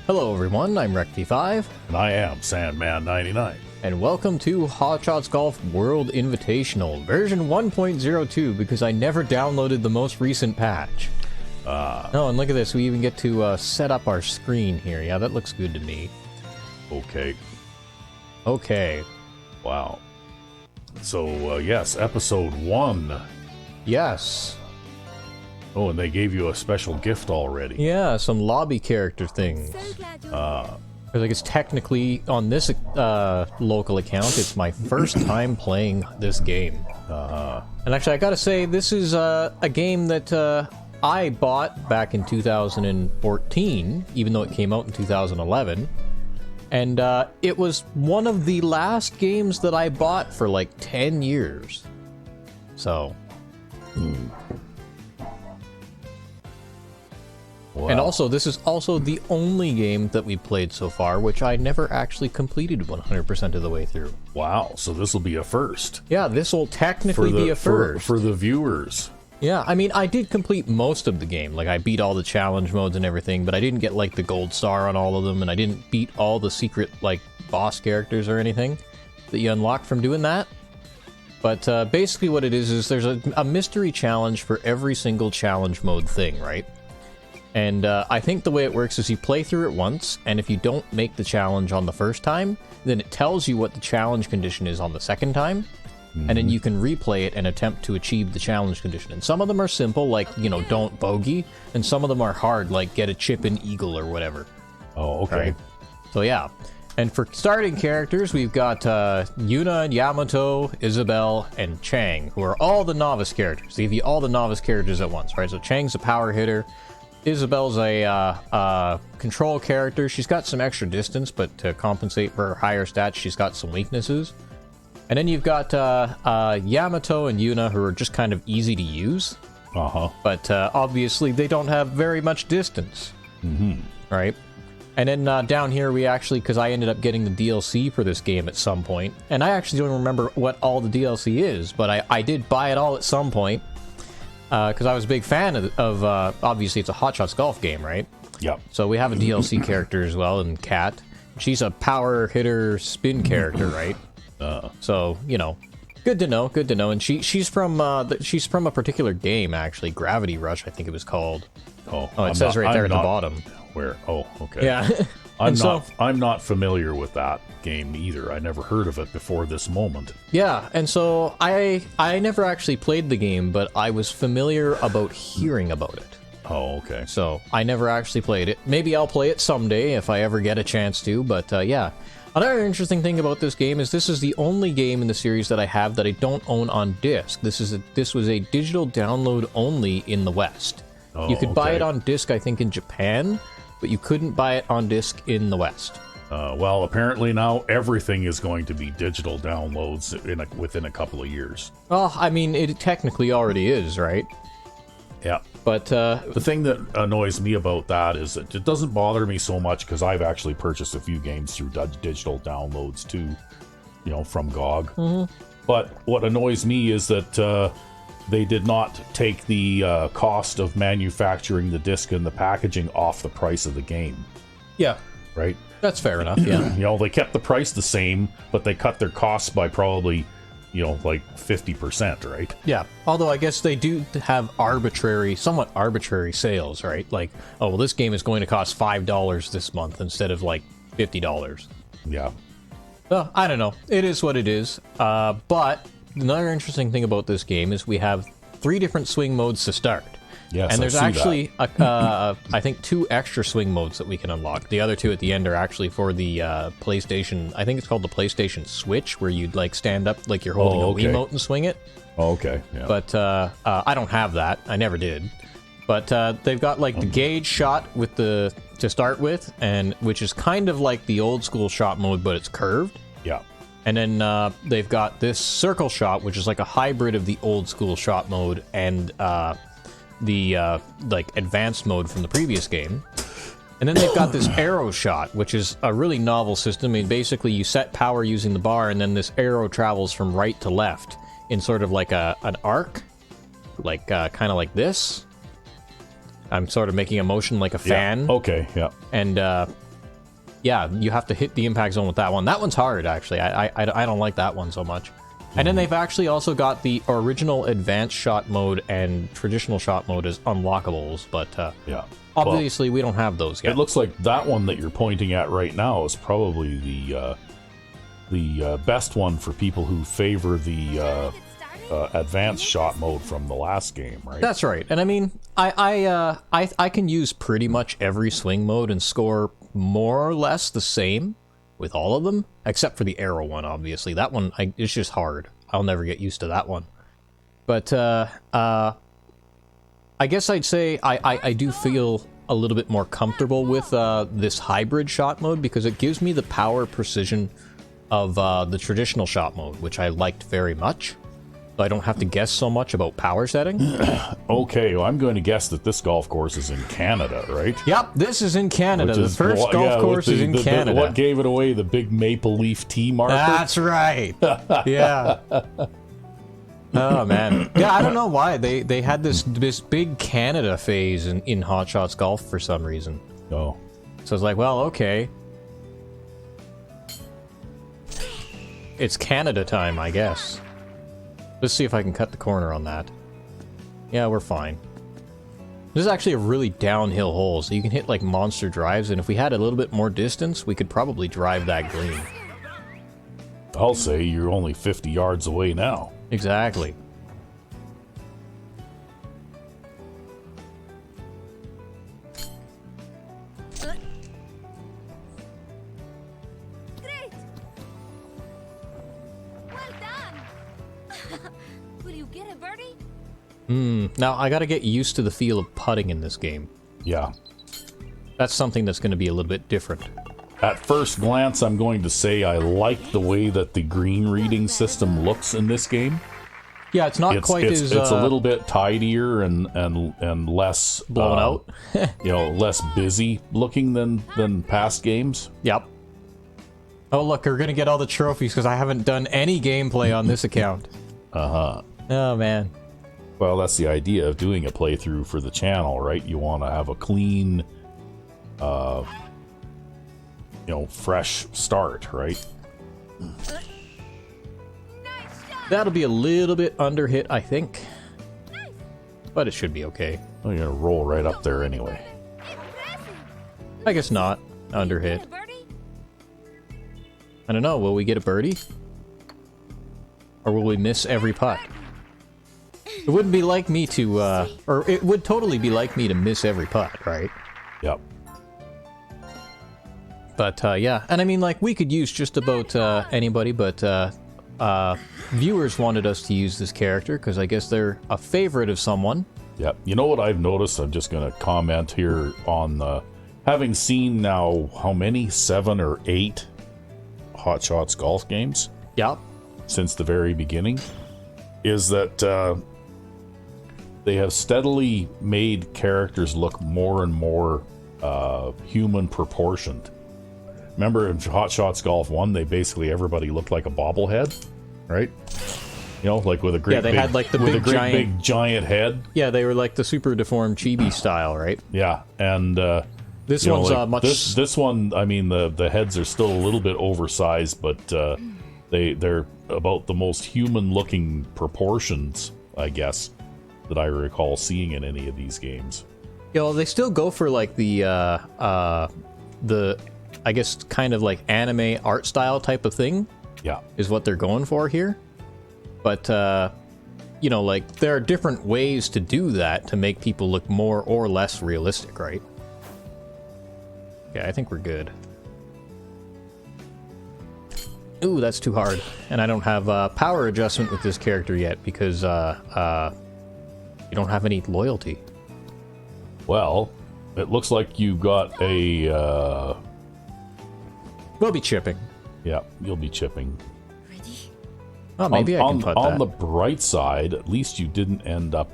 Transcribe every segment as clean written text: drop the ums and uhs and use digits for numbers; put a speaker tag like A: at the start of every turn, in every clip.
A: Hello everyone, I'm Recti5,
B: And I am Sandman99.
A: and welcome to Shots Golf World Invitational, version 1.02, because I never downloaded the most recent patch. Oh, and look at this, we even get to set up our screen here. Yeah, that looks good to me.
B: Okay.
A: Okay.
B: Wow. So, yes, episode 1.
A: Yes.
B: Oh, and they gave you a special gift already.
A: Yeah, some lobby character things. I think it's technically, on this local account, it's my first time playing this game. And actually, I gotta say, this is a game that I bought back in 2014, even though it came out in 2011. And it was one of the last games that I bought for like 10 years. So.
B: Wow.
A: And also, this is also the only game that we played so far, which I never actually completed 100% of the way through.
B: Wow, so this will be a first.
A: Yeah, this will technically be a first.
B: For the viewers.
A: Yeah, I mean, I did complete most of the game. Like, I beat all the challenge modes and everything, but I didn't get, like, the gold star on all of them, and I didn't beat all the secret, like, boss characters or anything that you unlock from doing that. But basically what it is there's a mystery challenge for every single challenge mode thing, right? And I think the way it works is you play through it once, and if you don't make the challenge on the first time, then it tells you what the challenge condition is on the second time, and then you can replay it and attempt to achieve the challenge condition. And some of them are simple, like, you know, don't bogey, and some of them are hard, like get a chip in eagle or whatever.
B: Oh, okay.
A: Right? So yeah. And for starting characters, we've got Yuna, Yamato, Isabelle, and Chang, who are all the novice characters. They give you all the novice characters at once, right? So Chang's a power hitter. Isabelle's a control character. She's got some extra distance, but to compensate for her higher stats, she's got some weaknesses. And then you've got Yamato and Yuna, who are just kind of easy to use. But obviously, they don't have very much distance. Right? And then down here, we actually, because I ended up getting the DLC for this game at some point, and I actually don't remember what all the DLC is, but I did buy it all at some point. Because I was a big fan of obviously it's a Hot Shots Golf game, right?
B: Yep.
A: So we have a DLC character as well, and Kat. She's a power hitter spin character, right? So, you know, good to know, good to know. And she's from a particular game, actually, Gravity Rush, I think it was called.
B: Oh,
A: it says right there at the bottom.
B: Where? Oh, okay.
A: Yeah.
B: I'm not familiar with that game either. I never heard of it before this moment.
A: Yeah, and so I never actually played the game, but I was familiar about hearing about it.
B: Oh, okay.
A: So I never actually played it. Maybe I'll play it someday if I ever get a chance to, but yeah. Another interesting thing about this game is this is the only game in the series that I have that I don't own on disc. This was a digital download only in the West.
B: Oh,
A: you could buy
B: okay.
A: it on disc, I think, in Japan, but you couldn't buy it on disc in the West.
B: Well, apparently now everything is going to be digital downloads within a couple of years.
A: Well, I mean, it technically already is, right?
B: Yeah.
A: But
B: the thing that annoys me about that is that it doesn't bother me so much because I've actually purchased a few games through digital downloads too, you know, from GOG. But what annoys me is that they did not take the cost of manufacturing the disc and the packaging off the price of the game.
A: yeah,
B: Right?
A: that's fair enough, yeah.
B: You know, they kept the price the same, but they cut their costs by probably, you know, like 50%, right?
A: Yeah, although I guess they do have somewhat arbitrary sales, right? Like, oh, well, this game is going to cost $5 this month instead of, like, $50.
B: Yeah.
A: Well, I don't know. It is what it is. But another interesting thing about this game is we have 3 different swing modes to start.
B: Yes,
A: and there's
B: I see
A: actually, I think, 2 extra swing modes that we can unlock. The other 2 at the end are actually for the PlayStation, I think it's called the PlayStation Switch, where you'd, like, stand up like you're holding a Wiimote and swing it.
B: Oh, okay. Yeah.
A: But I don't have that. I never did. But they've got, like, the gauge shot with to start with, and which is kind of like the old school shot mode, but it's curved.
B: Yeah.
A: And then they've got this circle shot, which is like a hybrid of the old school shot mode and the like advanced mode from the previous game. And then they've got this arrow shot, which is a really novel system. I mean, basically you set power using the bar, and then this arrow travels from right to left in sort of like an arc, like kind of like this. I'm sort of making a motion like a fan.
B: Yeah. Okay, yeah.
A: And Yeah, you have to hit the impact zone with that one. That one's hard, actually. I don't like that one so much. And then they've actually also got the original advanced shot mode and traditional shot mode as unlockables, but
B: yeah.
A: obviously we don't have those yet.
B: It looks like that one that you're pointing at right now is probably the best one for people who favor the advanced shot mode from the last game, right?
A: That's right. And I mean, I can use pretty much every swing mode and score more or less the same with all of them, except for the arrow one, obviously. That one, it's just hard. I'll never get used to that one. But, I guess I'd say I do feel a little bit more comfortable with this hybrid shot mode because it gives me the power precision of the traditional shot mode, which I liked very much. So I don't have to guess so much about power setting.
B: Okay, well, I'm going to guess that this golf course is in Canada, right?
A: Yep, this is in Canada. The first golf course is in Canada.
B: What gave it away? The big maple leaf T marker?
A: That's right. Yeah. Oh, man. Yeah, I don't know why. They had this big Canada phase in Hot Shots Golf for some reason.
B: Oh.
A: So I was like, well, okay. It's Canada time, I guess. Let's see if I can cut the corner on that. Yeah, we're fine. This is actually a really downhill hole, so you can hit like monster drives, and if we had a little bit more distance, we could probably drive that green.
B: I'll say you're only 50 yards away now.
A: Exactly.
C: Great. Well done. Will you get a birdie?
A: Now, I gotta get used to the feel of putting in this game.
B: Yeah.
A: That's something that's going to be a little bit different.
B: At first glance, I'm going to say I like the way that the green reading system looks in this game.
A: Yeah, it's not quite as...
B: It's a little bit tidier and less...
A: blown out.
B: Less busy looking than past games.
A: Yep. Oh, look, we're going to get all the trophies because I haven't done any gameplay on this account.
B: Uh-huh.
A: Oh, man.
B: Well, that's the idea of doing a playthrough for the channel, right? You want to have a clean, fresh start, right?
A: That'll be a little bit under hit, I think. But it should be okay.
B: Oh, you're going to roll right up there anyway.
A: I guess not. Under hit. I don't know, will we get a birdie? Or will we miss every putt? It wouldn't be like me to, or it would totally be like me to miss every putt, right?
B: Yep.
A: But, yeah. And I mean, like, we could use just about anybody, but viewers wanted us to use this character because I guess they're a favorite of someone.
B: Yep. You know what I've noticed? I'm just going to comment here on having seen now, how many? 7 or 8 Hot Shots golf games?
A: Yep.
B: Since the very beginning, is that they have steadily made characters look more and more human proportioned. Remember in Hot Shots Golf 1, everybody looked like a bobblehead, right? Like with a great
A: had like the
B: big giant head.
A: Yeah, they were like the super deformed chibi style, right?
B: Yeah, and
A: this one's much.
B: This one, I mean, the heads are still a little bit oversized, but they're about the most human-looking proportions, I guess, that I recall seeing in any of these games.
A: They still go for like the I guess kind of like anime art style type of thing.
B: Yeah,
A: is what they're going for here. But like there are different ways to do that to make people look more or less realistic, right? Okay, I think we're good. Ooh, that's too hard. And I don't have power adjustment with this character yet because you don't have any loyalty.
B: Well, it looks like you got a...
A: We'll be chipping.
B: Yeah, you'll be chipping.
C: Ready?
A: Oh, maybe I can put that.
B: On the bright side, at least you didn't end up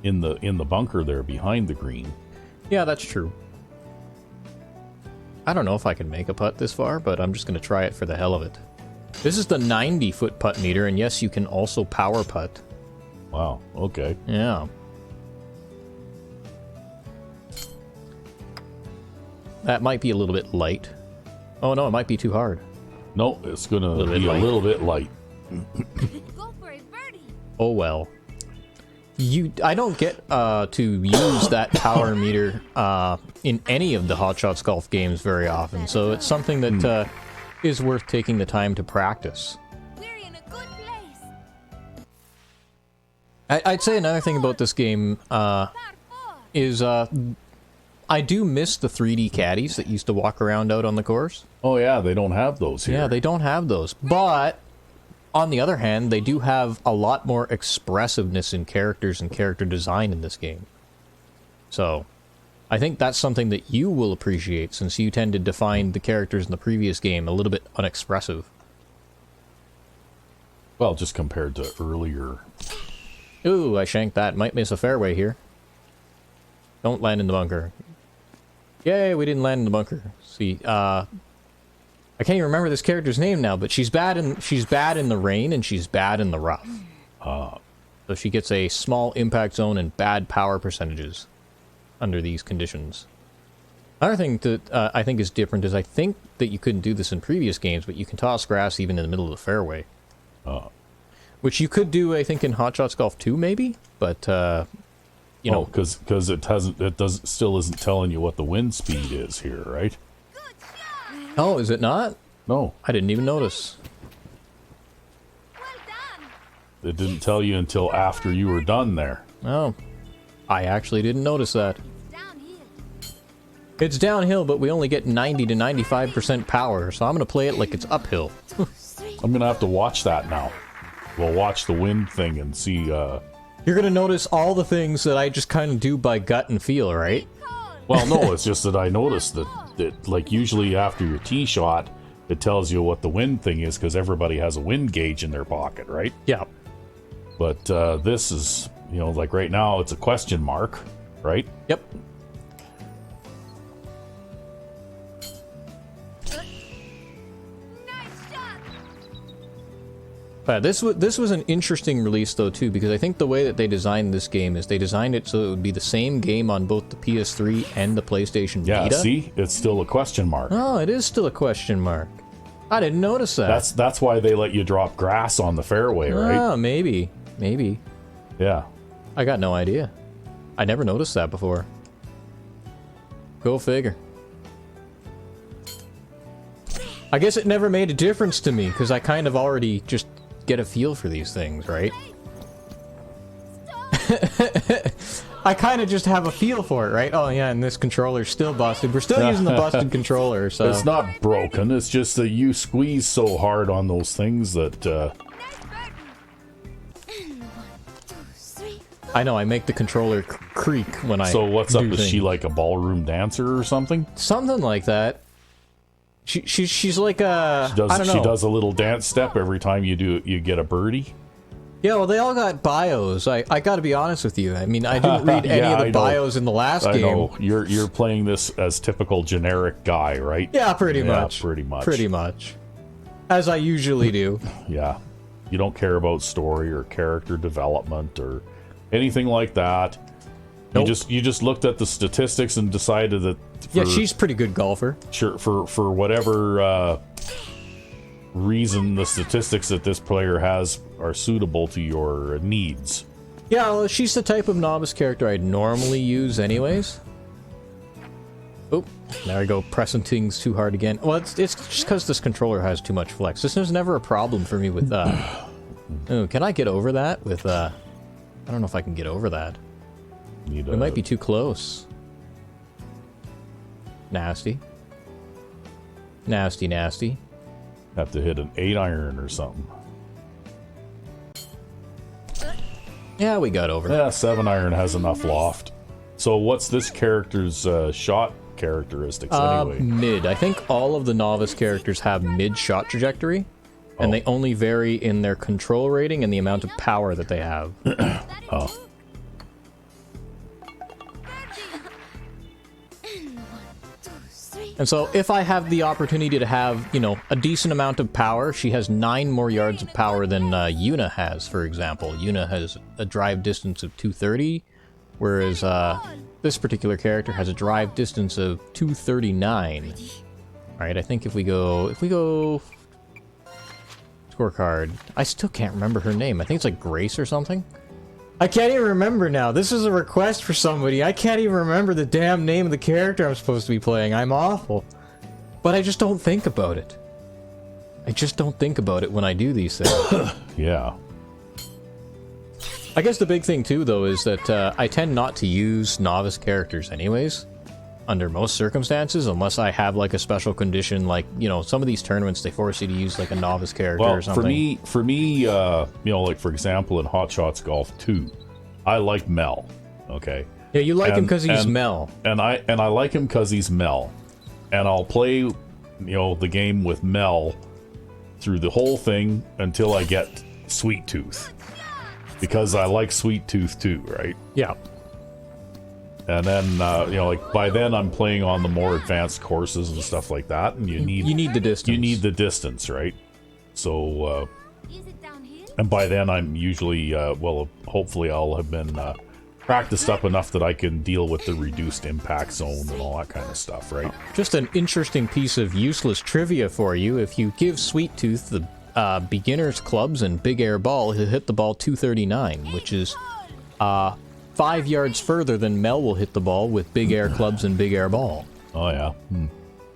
B: in the bunker there behind the green.
A: Yeah, that's true. I don't know if I can make a putt this far, but I'm just going to try it for the hell of it. This is the 90-foot putt meter, and yes, you can also power putt.
B: Wow, okay.
A: Yeah. That might be a little bit light. Oh no, it might be too hard.
B: No, it's gonna be a
A: light.
B: little bit light.
C: Go for it, birdie.
A: Oh well. I don't get to use that power meter in any of the Hot Shots Golf games very often, so it's something that is worth taking the time to practice.
C: We're in a good place.
A: I'd say another thing about this game
C: Par four.
A: is I do miss the 3D caddies that used to walk around out on the course.
B: Oh yeah, they don't have those here.
A: Yeah, they don't have those. But, on the other hand, they do have a lot more expressiveness in characters and character design in this game. So, I think that's something that you will appreciate, since you tended to find the characters in the previous game a little bit unexpressive.
B: Well, just compared to earlier.
A: Ooh, I shanked that. Might miss a fairway here. Don't land in the bunker. Yay, we didn't land in the bunker. See, I can't even remember this character's name now, but she's bad in the rain and she's bad in the rough. So she gets a small impact zone and bad power percentages under these conditions. Another thing that I think is different is I think that you couldn't do this in previous games, but you can toss grass even in the middle of the fairway. Which you could do, I think, in Hot Shots Golf 2, maybe, but you know,
B: because still isn't telling you what the wind speed is here, right?
A: Oh, is it not?
B: No,
A: I didn't even notice.
C: Well done.
B: it didn't tell you until after you were done there.
A: Oh, I actually didn't notice that.
C: Downhill.
A: It's downhill, but we only get 90 to 95% power, so I'm going to play it like it's uphill.
B: I'm gonna have to watch that now. We'll watch the wind thing and see.
A: You're going to notice all the things that I just kind of do by gut and feel, right?
B: Well, no, it's just that I noticed that like usually after your tee shot, it tells you what the wind thing is because everybody has a wind gauge in their pocket, right?
A: Yeah.
B: But this is, you know, like right now it's a question mark, right?
A: Yep.
C: Nice shot.
A: This was an interesting release though too, because I think the way that they designed this game is they designed it so it would be the same game on both the PS3 and the PlayStation
B: Yeah,
A: Vita.
B: see, it's still a question mark.
A: Oh, it is still a question mark. I didn't notice that.
B: That's why they let you drop grass on the fairway, right?
A: Oh, maybe.
B: Yeah.
A: I got no idea. I never noticed that before. Go figure. I guess it never made a difference to me, because I kind of already just get a feel for these things, right? I kind of just have a feel for it, right? Oh yeah, and this controller's still busted. We're still using the busted controller, so...
B: It's not broken, it's just that you squeeze so hard on those things that...
C: Next birdie. 1, 2, 3.
A: I know, I make the controller creak when I
B: So what's up?
A: do
B: Is she
A: things.
B: like a ballroom dancer or something?
A: Something like that. She's like a...
B: She does,
A: I don't know.
B: She does a little dance step every time you get a birdie?
A: Yeah, well, they all got bios. I gotta be honest with you. I mean, I didn't read any
B: Yeah,
A: of the
B: I know.
A: bios in the last
B: I
A: game.
B: know. You're playing this as typical generic guy, right?
A: Yeah, pretty
B: Yeah,
A: much.
B: pretty much.
A: Pretty much. As I usually do.
B: Yeah. You don't care about story or character development or anything like that.
A: Nope.
B: You just looked at the statistics and decided that
A: Yeah, she's a pretty good golfer.
B: sure for whatever reason the statistics that this player has are suitable to your needs.
A: Yeah, well, she's the type of novice character I'd normally use anyways. Oh, there I go, pressing things too hard again. Well, it's just because this controller has too much flex. This was never a problem for me with, oh, can I get over that with, I don't know if I can get over that.
B: Need
A: It might be too close. Nasty. Nasty, nasty.
B: have to hit an 8-iron or something.
A: Yeah, we got over.
B: Yeah, 7-iron has enough loft. So what's this character's shot characteristics anyway?
A: Mid. I think all of the novice characters have mid shot trajectory, and they only vary in their control rating and the amount of power that they have.
B: Oh.
A: And so if I have the opportunity to have, you know, a decent amount of power, she has 9 more yards of power than Yuna has, for example. Yuna has a drive distance of 230, whereas this particular character has a drive distance of 239. Alright, I think if we go scorecard, I still can't remember her name. I think it's like Grace or something. I can't even remember now. This is a request for somebody. I can't even remember the damn name of the character I'm supposed to be playing. I'm awful. But I just don't think about it. I just don't think about it when I do these things.
B: Yeah.
A: I guess the big thing too, though, is that I tend not to use novice characters anyways. Under most circumstances, unless I have like a special condition, like, you know, some of these tournaments they force you to use like a novice character or something.
B: For me, you know, like for example in Hot Shots Golf 2, I like Mel. Okay.
A: Yeah, you like him because he's Mel.
B: And I like him because he's Mel. And I'll play, you know, the game with Mel through the whole thing until I get Sweet Tooth. Because I like Sweet Tooth too, right?
A: Yeah.
B: And then, you know, like by then I'm playing on the more advanced courses and stuff like that, and you need
A: the distance.
B: You need the distance, right? So, and by then I'm usually, well, hopefully I'll have been practiced up enough that I can deal with the reduced impact zone and all that kind of stuff, right?
A: Just an interesting piece of useless trivia for you. If you give Sweet Tooth the beginner's clubs and big air ball, he'll hit the ball 239, which is 5 yards further than Mel will hit the ball with big air clubs and big air ball.
B: Oh, yeah.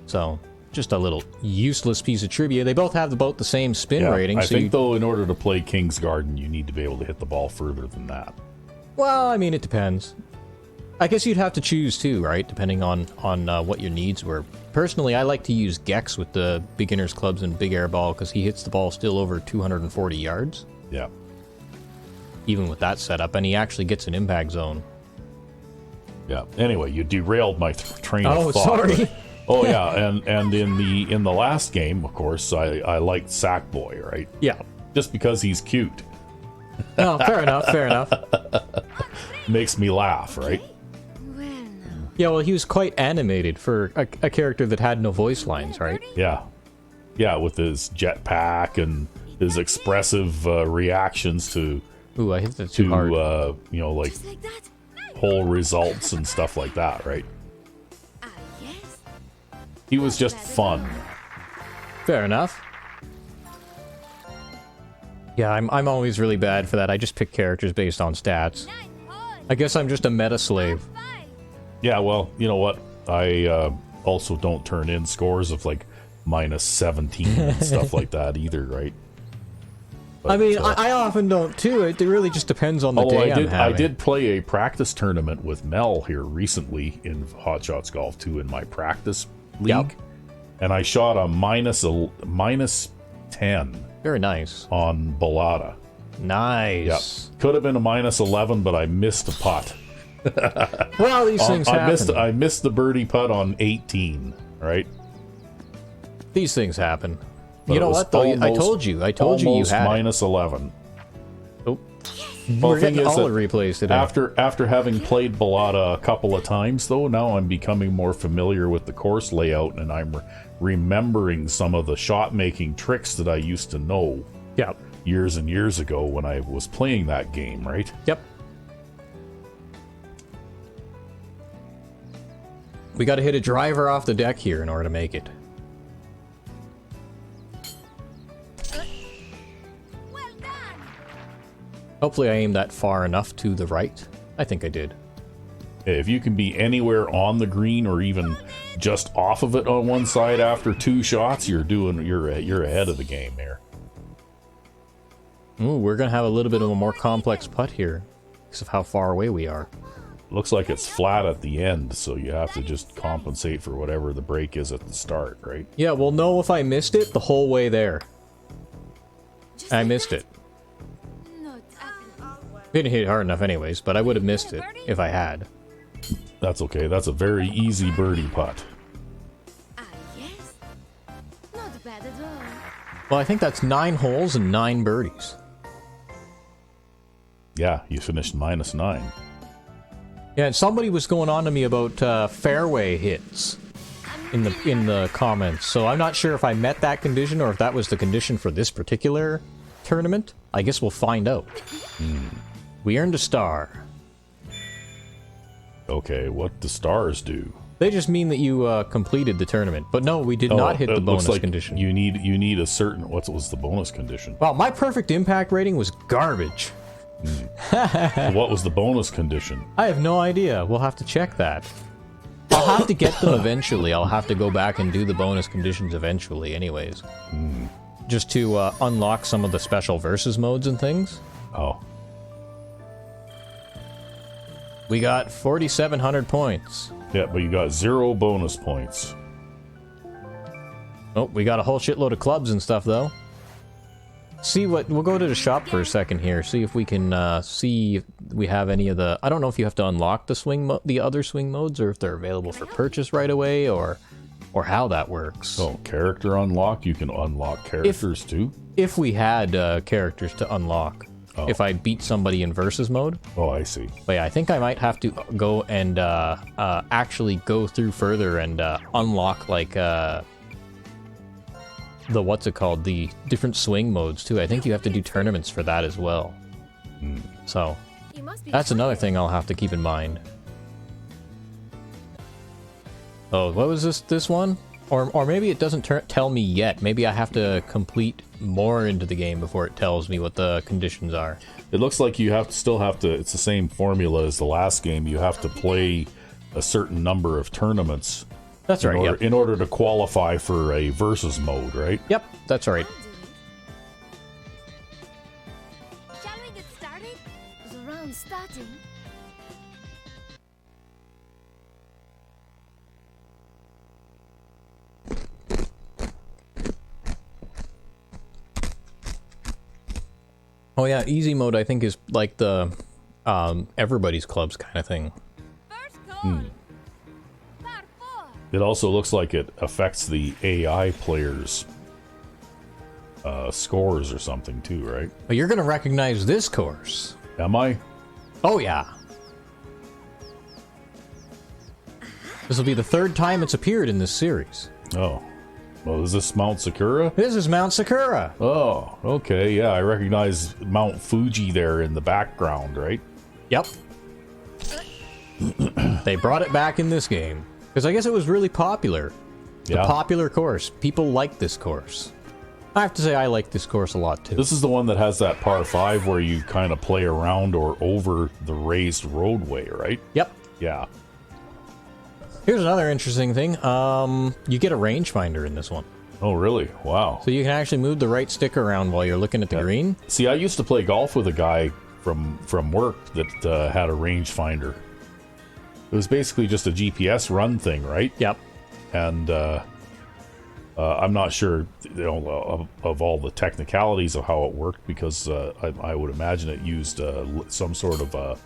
A: So, just a little useless piece of trivia. They both have about the same spin rating.
B: I think, though, in order to play King's Garden, you need to be able to hit the ball further than that.
A: Well, I mean, it depends. I guess you'd have to choose, too, right? Depending on what your needs were. Personally, I like to use Gex with the beginner's clubs and big air ball, because he hits the ball still over 240 yards.
B: Yeah.
A: Even with that setup, and he actually gets an impact zone.
B: Yeah. Anyway, you derailed my train of thought.
A: Oh, sorry.
B: Oh, yeah, and in the last game, of course, I liked Sackboy, right?
A: Yeah.
B: Just because he's cute.
A: Oh, fair enough, fair enough.
B: Makes me laugh, right?
A: Yeah, well, he was quite animated for a character that had no voice lines, right?
B: Yeah. Yeah, with his jetpack and his expressive reactions to...
A: Ooh, I hit that too hard.
B: You know, like whole results and stuff like that, right? He was just fun.
A: Fair enough. Yeah, I'm always really bad for that. I just pick characters based on stats. I guess I'm just a meta slave.
B: Yeah, well, you know what? I also don't turn in scores of like minus 17 and stuff like that either, right? But,
A: I mean, I often don't too. It really just depends on the day I'm having.
B: I did play a practice tournament with Mel here recently in Hot Shots Golf 2 in my practice league.
A: Yep.
B: And I shot a minus 10.
A: Very nice.
B: On Bellata.
A: Nice.
B: Yep. Could have been a minus 11, but I missed a putt.
A: Well, these things happen.
B: I missed the birdie putt on 18, right?
A: These things happen.
B: But
A: you know what, though? I told you you had
B: minus 11.
A: Oh.
B: Well,
A: We're getting all the replays today.
B: After having played Bellata a couple of times, though, now I'm becoming more familiar with the course layout, and I'm remembering some of the shot-making tricks that I used to know years and years ago when I was playing that game, right?
A: Yep. We got to hit a driver off the deck here in order to make it. Hopefully I aimed that far enough to the right. I think I did.
B: If you can be anywhere on the green or even just off of it on one side after 2 shots, you're ahead of the game here.
A: Ooh, we're gonna have a little bit of a more complex putt here because of how far away we are.
B: Looks like it's flat at the end, so you have to just compensate for whatever the break is at the start, right?
A: Yeah, we'll know if I missed it the whole way there. I missed it. Didn't hit it hard enough anyways, but I would have missed it if I had.
B: That's okay. That's a very easy birdie putt.
C: Yes. Not bad at all.
A: Well, I think that's 9 holes and 9 birdies.
B: Yeah, you finished minus 9.
A: Yeah, and somebody was going on to me about fairway hits in the comments, so I'm not sure if I met that condition or if that was the condition for this particular tournament. I guess we'll find out. We earned a star.
B: Okay, what the stars do?
A: They just mean that you completed the tournament. But no, we did not hit the bonus
B: looks like
A: condition.
B: You need a certain. What was the bonus condition?
A: Well, my perfect impact rating was garbage.
B: What was the bonus condition?
A: I have no idea. We'll have to check that. I'll have to get them eventually. I'll have to go back and do the bonus conditions eventually anyways. Just to unlock some of the special versus modes and things.
B: Oh.
A: We got 4,700 points.
B: Yeah, but you got 0 bonus points.
A: Oh, we got a whole shitload of clubs and stuff, though. See what... We'll go to the shop for a second here. See if we can see if we have any of the... I don't know if you have to unlock the other swing modes, or if they're available for purchase right away, or how that works.
B: Oh, character unlock? You can unlock characters too?
A: If we had characters to unlock. Oh. If I beat somebody in versus mode.
B: Oh, I see.
A: But yeah, I think I might have to go and actually go through further and unlock, like, the what's it called? The different swing modes, too. I think you have to do tournaments for that as well. So, that's another thing I'll have to keep in mind. Oh, what was this one? Or maybe it doesn't tell me yet. Maybe I have to complete more into the game before it tells me what the conditions are. It
B: looks like you still have to, it's the same formula as the last game. You have to play a certain number of tournaments.
A: That's right, yep.
B: In order to qualify for a versus mode, right?
A: Yep, that's right.
C: Shall we get started? The round's starting.
A: Oh yeah, easy mode I think is like the everybody's clubs kind of thing.
C: First call. Par 4.
B: It also looks like it affects the AI players' scores or something too, right?
A: But you're gonna recognize this course.
B: Am I?
A: Oh yeah. This will be the 3rd time it's appeared in this series.
B: Oh. Well, is this Mount Sakura?
A: This is Mount Sakura.
B: Oh, okay. Yeah, I recognize Mount Fuji there in the background, right?
A: Yep. They brought it back in this game. Because I guess it was really popular. The popular course. People like this course. I have to say I like this course a lot, too.
B: This is the one that has that par 5 where you kind of play around or over the raised roadway, right?
A: Yep.
B: Yeah.
A: Here's another interesting thing. You get a rangefinder in this one.
B: Oh, really? Wow.
A: So you can actually move the right stick around while you're looking at the green.
B: See, I used to play golf with a guy from work that had a rangefinder. It was basically just a GPS run thing, right?
A: Yep.
B: And I'm not sure, of all the technicalities of how it worked, because I would imagine it used some sort of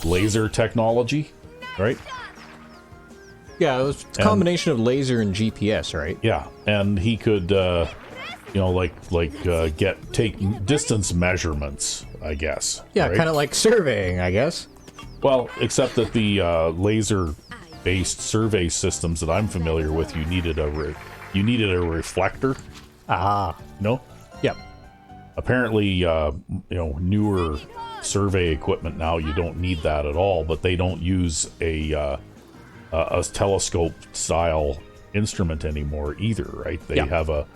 B: laser technology, right?
A: Yeah, it was a combination of laser and GPS, right?
B: Yeah, and he could, take distance measurements, I guess.
A: Yeah,
B: right?
A: kind of like surveying, I guess.
B: Well, except that the laser-based survey systems that I'm familiar with, you needed a reflector.
A: Ah,
B: no.
A: Yep.
B: Apparently, newer survey equipment now, you don't need that at all, but they don't use a telescope-style instrument anymore either, right? They have a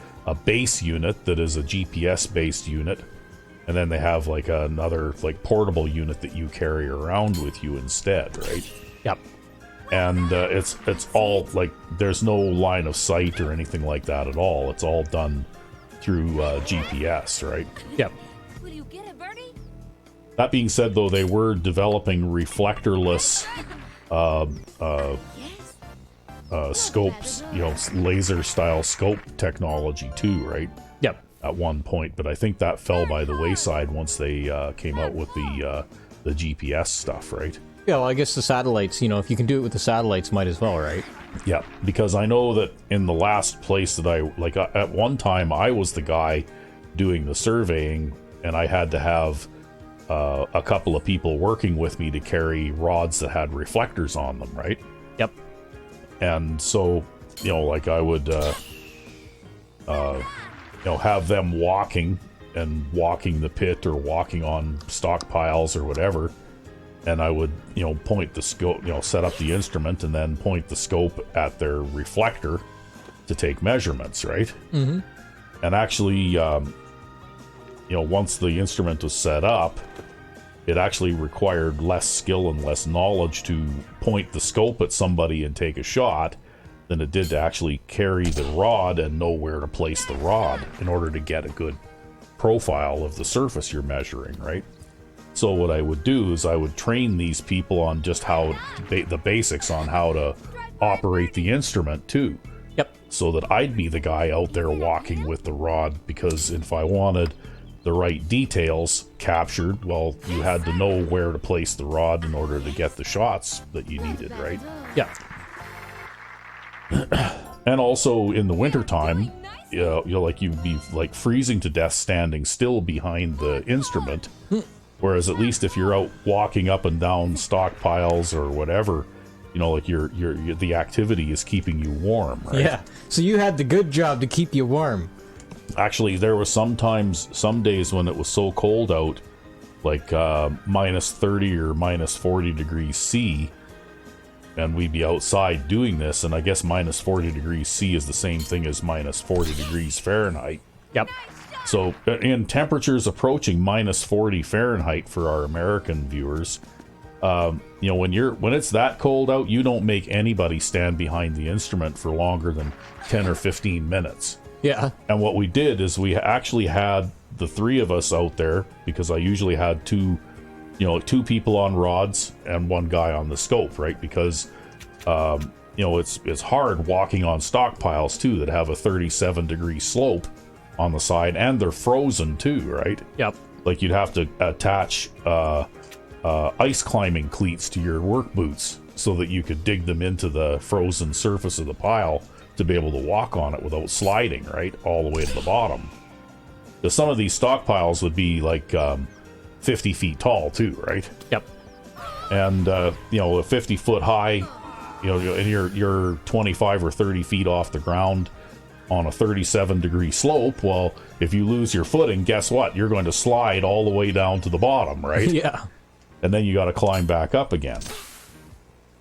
B: base unit that is a GPS-based unit, and then they have like another portable unit that you carry around with you instead, right?
A: Yep.
B: And it's all there's no line of sight or anything like that at all. It's all done through GPS, right?
A: Yep.
C: Will you get a birdie?
B: That being said, though, they were developing reflectorless scopes, laser style scope technology too, right?
A: Yep.
B: At one point, but I think that fell by the wayside once they came out with the GPS stuff, right?
A: Yeah, well, I guess the satellites, if you can do it with the satellites, might as well, right?
B: Yeah, because I know that in the last place that at one time I was the guy doing the surveying, and I had to have a couple of people working with me to carry rods that had reflectors on them, right?
A: Yep.
B: And so, I would, have them walking the pit or walking on stockpiles or whatever, and I would, point the scope, set up the instrument and then point the scope at their reflector to take measurements, right?
A: Mm-hmm.
B: And actually, once the instrument was set up, it actually required less skill and less knowledge to point the scope at somebody and take a shot than it did to actually carry the rod and know where to place the rod in order to get a good profile of the surface you're measuring, right? So what I would do is I would train these people on just how the basics on how to operate the instrument too.
A: Yep.
B: So that I'd be the guy out there walking with the rod, because if I wanted the right details captured, well, you had to know where to place the rod in order to get the shots that you needed, right?
A: Yeah.
B: And also in the wintertime, you'd be like freezing to death standing still behind the instrument. Whereas at least if you're out walking up and down stockpiles or whatever, like the activity is keeping you warm, right?
A: Yeah. So you had the good job to keep you warm.
B: Actually, there was some days when it was so cold out, like minus 30 or minus 40 degrees C, and we'd be outside doing this, and I guess minus 40 degrees C is the same thing as minus 40 degrees Fahrenheit.
A: Yep.
B: So in temperatures approaching minus 40 Fahrenheit for our American viewers, when it's that cold out, you don't make anybody stand behind the instrument for longer than 10 or 15 minutes.
A: Yeah.
B: And what we did is we actually had the three of us out there, because I usually had two people on rods and one guy on the scope, right? Because it's hard walking on stockpiles too that have a 37 degree slope on the side, and they're frozen too, right?
A: Yep.
B: Like you'd have to attach ice climbing cleats to your work boots so that you could dig them into the frozen surface of the pile to be able to walk on it without sliding, right, all the way to the bottom. Because some of these stockpiles would be like 50 feet tall too, right?
A: Yep.
B: And a 50 foot high, and you're 25 or 30 feet off the ground on a 37 degree slope. Well, if you lose your footing, guess what? You're going to slide all the way down to the bottom, right?
A: Yeah.
B: And then you got to climb back up again.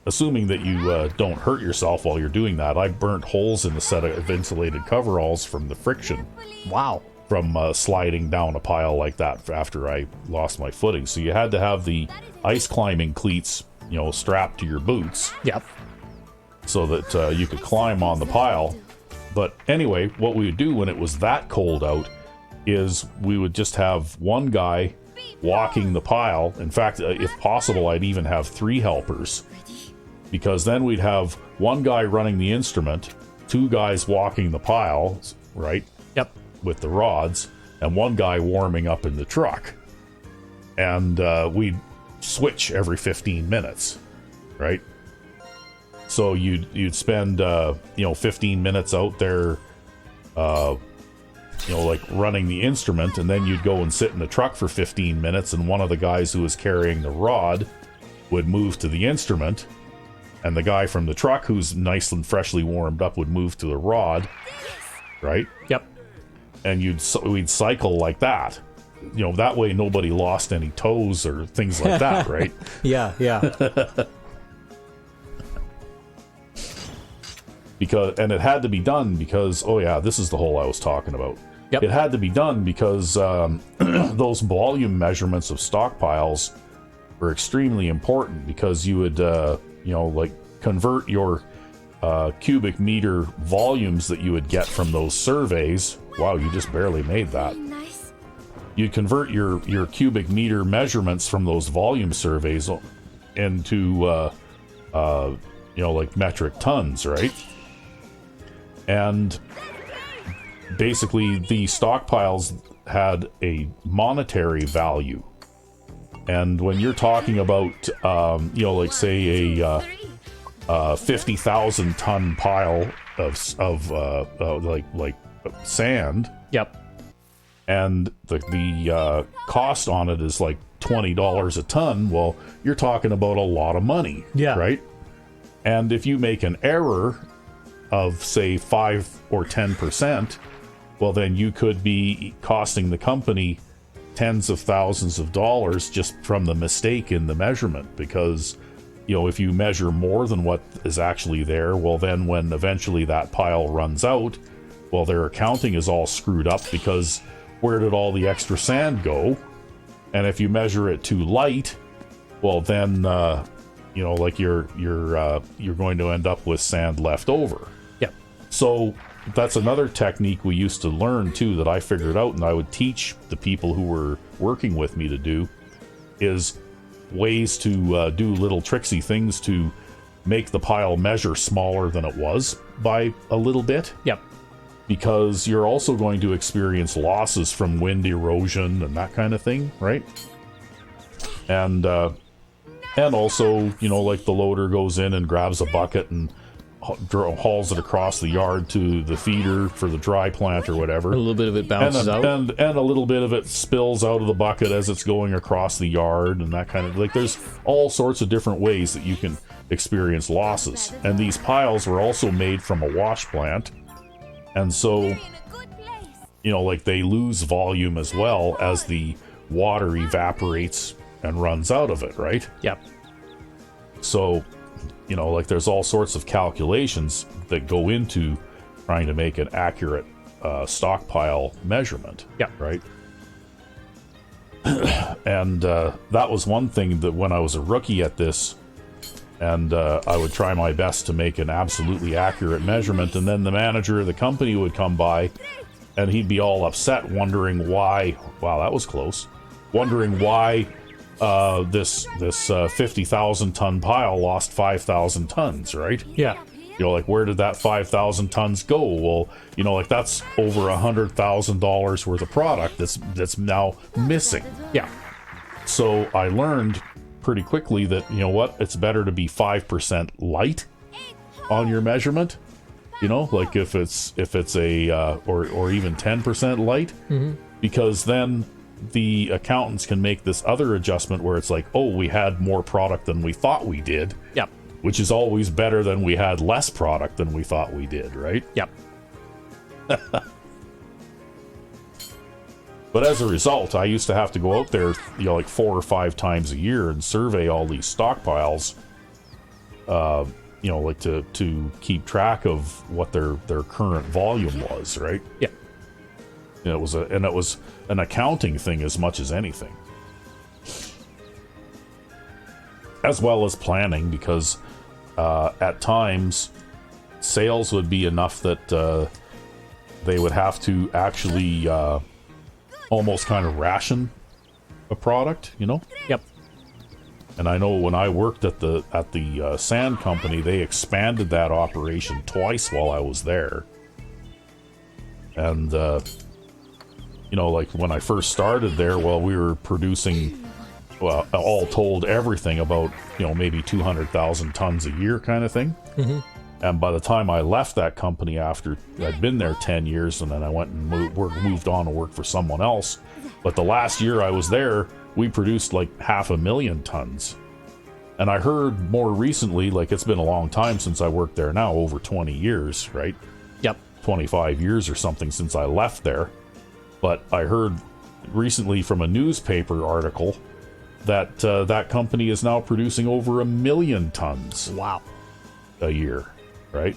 B: Assuming that you don't hurt yourself while you're doing that. I burnt holes in the set of insulated coveralls from the friction.
A: Wow.
B: From sliding down a pile like that after I lost my footing. So you had to have the ice climbing cleats, strapped to your boots.
A: Yep.
B: So that you could climb on the pile. But anyway, what we would do when it was that cold out is we would just have one guy walking the pile. In fact, if possible, I'd even have 3 helpers. Because then we'd have one guy running the instrument, 2 guys walking the pile, right?
A: Yep.
B: With the rods, and one guy warming up in the truck. And we'd switch every 15 minutes, right? So you'd spend 15 minutes out there like running the instrument, and then you'd go and sit in the truck for 15 minutes, and one of the guys who was carrying the rod would move to the instrument, and the guy from the truck who's nice and freshly warmed up would move to the rod, right?
A: Yep.
B: And we'd cycle like that. That way nobody lost any toes or things like that, right?
A: Yeah.
B: And it had to be done because, this is the hole I was talking about.
A: Yep.
B: It had to be done because those volume measurements of stockpiles were extremely important, because you would, convert your cubic meter volumes that you would get from those surveys. Wow, you just barely made that.
C: Nice.
B: You'd convert your cubic meter measurements from those volume surveys into, metric tons, right? And basically the stockpiles had a monetary value. And when you're talking about, say a 50,000 ton pile of sand.
A: Yep.
B: And the cost on it is like $20 a ton. Well, you're talking about a lot of money.
A: Yeah.
B: Right? And if you make an error of, say, 5 or 10%, well, then you could be costing the company tens of thousands of dollars just from the mistake in the measurement, because if you measure more than what is actually there, well, then when eventually that pile runs out, well, their accounting is all screwed up, because where did all the extra sand go? And if you measure it too light, well, then like you're going to end up with sand left over.
A: Yeah.
B: So that's another technique we used to learn too, that I figured out, and I would teach the people who were working with me to do, is ways to do little tricksy things to make the pile measure smaller than it was by a little bit.
A: Yep. Because
B: you're also going to experience losses from wind erosion and that kind of thing, right? And also, like the loader goes in and grabs a bucket and hauls it across the yard to the feeder for the dry plant or whatever.
A: A little bit of it bounces out.
B: And a little bit of it spills out of the bucket as it's going across the yard, and that kind of, like, there's all sorts of different ways that you can experience losses. And these piles were also made from a wash plant, and so, like, they lose volume as well as the water evaporates and runs out of it, right?
A: Yep.
B: So, like, there's all sorts of calculations that go into trying to make an accurate stockpile measurement.
A: Yeah.
B: Right? And that was one thing that when I was a rookie at this, and I would try my best to make an absolutely accurate measurement, and then the manager of the company would come by, and he'd be all upset, wondering why, wow, that was close, wondering why this 50,000 ton pile lost 5,000 tons, right?
A: Yeah.
B: Like, where did that 5,000 tons go? Well, like, that's over $100,000 worth of product that's now missing.
A: Yeah.
B: So I learned pretty quickly that, it's better to be 5% light on your measurement. Like if it's a or even 10% light, because then the accountants can make this other adjustment where it's like, oh, we had more product than we thought we did.
A: Yep.
B: Which is always better than we had less product than we thought we did, right?
A: Yep.
B: But as a result, I used to have to go out there, like 4 or 5 times a year and survey all these stockpiles, like to keep track of what their current volume was, right?
A: Yeah.
B: It was an accounting thing as much as anything, as well as planning, because at times sales would be enough that they would have to actually almost kind of ration a product,
A: Yep.
B: And I know when I worked at the sand company, they expanded that operation twice while I was there, and like when I first started there, well, we were producing, well, all told, everything about, maybe 200,000 tons a year kind of thing.
A: Mm-hmm.
B: And by the time I left that company after I'd been there 10 years, and then I went and moved on to work for someone else. But the last year I was there, we produced like 500,000 tons. And I heard more recently, like, it's been a long time since I worked there now, over 20 years, right?
A: Yep.
B: 25 years or something since I left there. But I heard recently from a newspaper article that that company is now producing over 1 million tons.
A: Wow.
B: A year, right?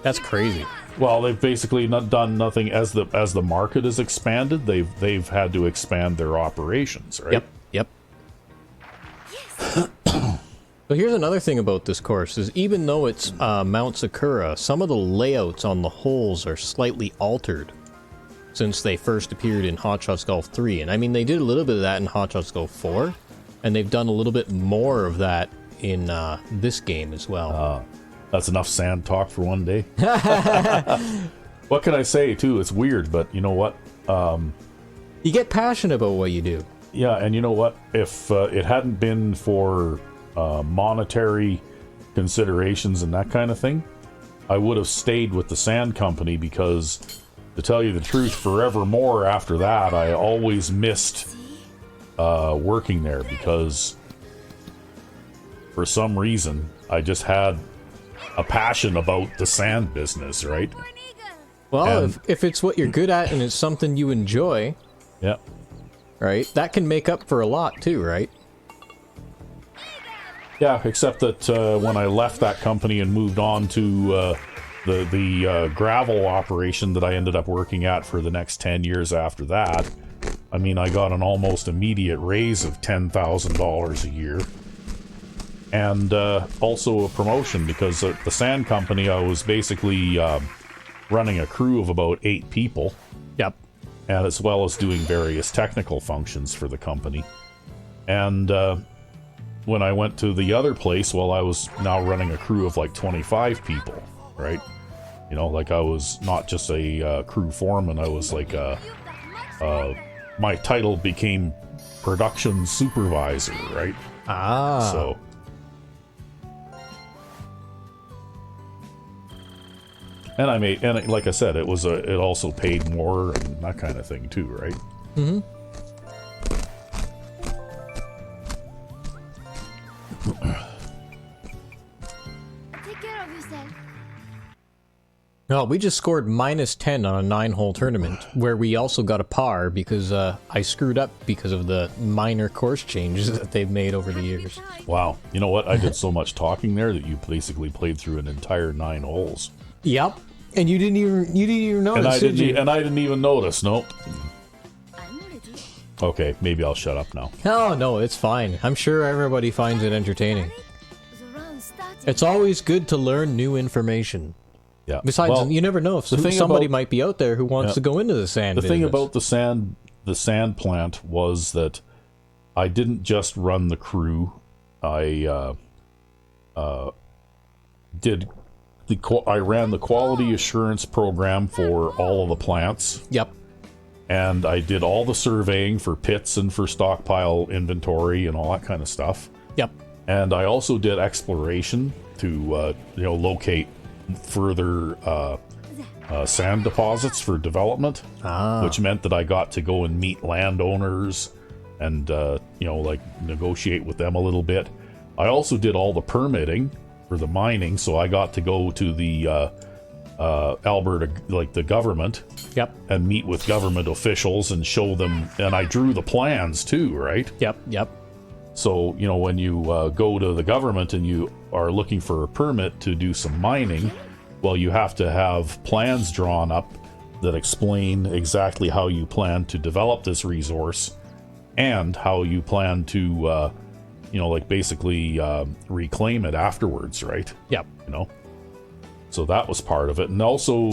A: That's crazy.
B: Well, they've basically not done nothing as the market has expanded. They've had to expand their operations, right?
A: Yep. But here's another thing about this course, is even though it's Mount Sakura, some of the layouts on the holes are slightly altered since they first appeared in Hot Shots Golf 3. And I mean, they did a little bit of that in Hot Shots Golf 4, and they've done a little bit more of that in this game as well.
B: That's enough sand talk for one day. What can I say, too? It's weird, but you know what?
A: You get passionate about what you do.
B: Yeah, and you know what? If it hadn't been for monetary considerations and that kind of thing, I would have stayed with the sand company, because, to tell you the truth, forevermore after that, I always missed working there, because for some reason I just had a passion about the sand business, right?
A: Well,
B: And-
A: if it's what you're good at and it's something you enjoy,
B: Yeah.
A: right, that can make up for a lot too, right?
B: Yeah, except that when I left that company and moved on to the gravel operation that I ended up working at for the next 10 years after that, I mean, I got an almost immediate raise of $10,000 a year. And also a promotion, because at the sand company, I was basically running a crew of about 8 people.
A: Yep.
B: And as well as doing various technical functions for the company. And when I went to the other place, well, I was now running a crew of like 25 people, right? You know, like I was not just a crew foreman, I was like my title became production supervisor, right?
A: Ah.
B: So. And I made, and like I said, it also paid more and that kind of thing too, right?
A: Mm-hmm.
C: Take care of yourself.
A: No, we just scored -10 on a 9-hole tournament, where we also got a par because I screwed up because of the minor course changes that they've made over the years.
B: Wow. You know what? I did so much talking there that you basically played through an entire 9 holes.
A: Yep. And you didn't even notice,
B: And I
A: did you?
B: and I didn't even notice. Nope.
C: I'm ready.
B: Okay, maybe I'll shut up now.
A: Oh, no, it's fine. I'm sure everybody finds it entertaining.
C: The round started.
A: It's always good to learn new information.
B: Yeah.
A: Besides,
B: Well,
A: you never know if
B: the thing
A: somebody
B: about-
A: might be out there who wants
B: Yeah.
A: to go into the sand
B: the thing
A: business.
B: about the sand plant was that I didn't just run the crew. I I ran the quality assurance program for all of the plants.
A: Yep.
B: And I did all the surveying for pits and for stockpile inventory and all that kind of stuff.
A: Yep.
B: And I also did exploration to locate further sand deposits for development, which meant that I got to go and meet landowners and negotiate with them a little bit. I also did all the permitting for the mining, so I got to go to the Alberta, like the government,
A: Yep.
B: and meet with government officials and show them, and I drew the plans too, right?
A: Yep. Yep.
B: So, when you go to the government and you are looking for a permit to do some mining, well, you have to have plans drawn up that explain exactly how you plan to develop this resource and how you plan to, basically reclaim it afterwards, right?
A: Yep.
B: So that was part of it. And also,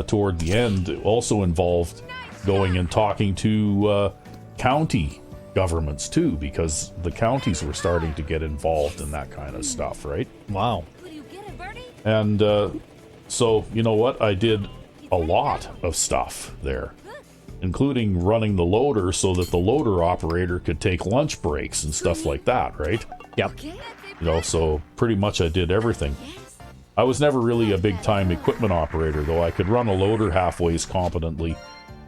B: toward the end, it also involved going and talking to county governments too, because the counties were starting to get involved in that kind of stuff, right?
A: Wow.
C: Will you get it, Birdie?
B: And so, you know what? I did a lot of stuff there, including running the loader so that the loader operator could take lunch breaks and stuff like that, right?
A: Yep.
C: Okay.
B: So pretty much I did everything. I was never really a big-time equipment operator, though. I could run a loader halfways competently,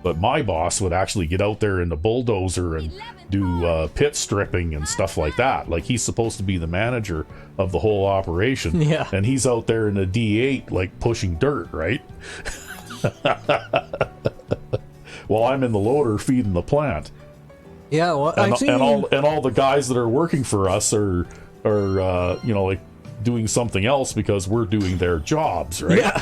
B: but my boss would actually get out there in the bulldozer and do pit stripping and stuff like that. Like, he's supposed to be the manager of the whole operation,
A: Yeah.
B: and he's out there in a D8, like, pushing dirt, right? While I'm in the loader feeding the plant.
A: Yeah. Well,
B: And,
A: I've seen.
B: and all the guys that are working for us are like doing something else because we're doing their jobs, right?
A: Yeah.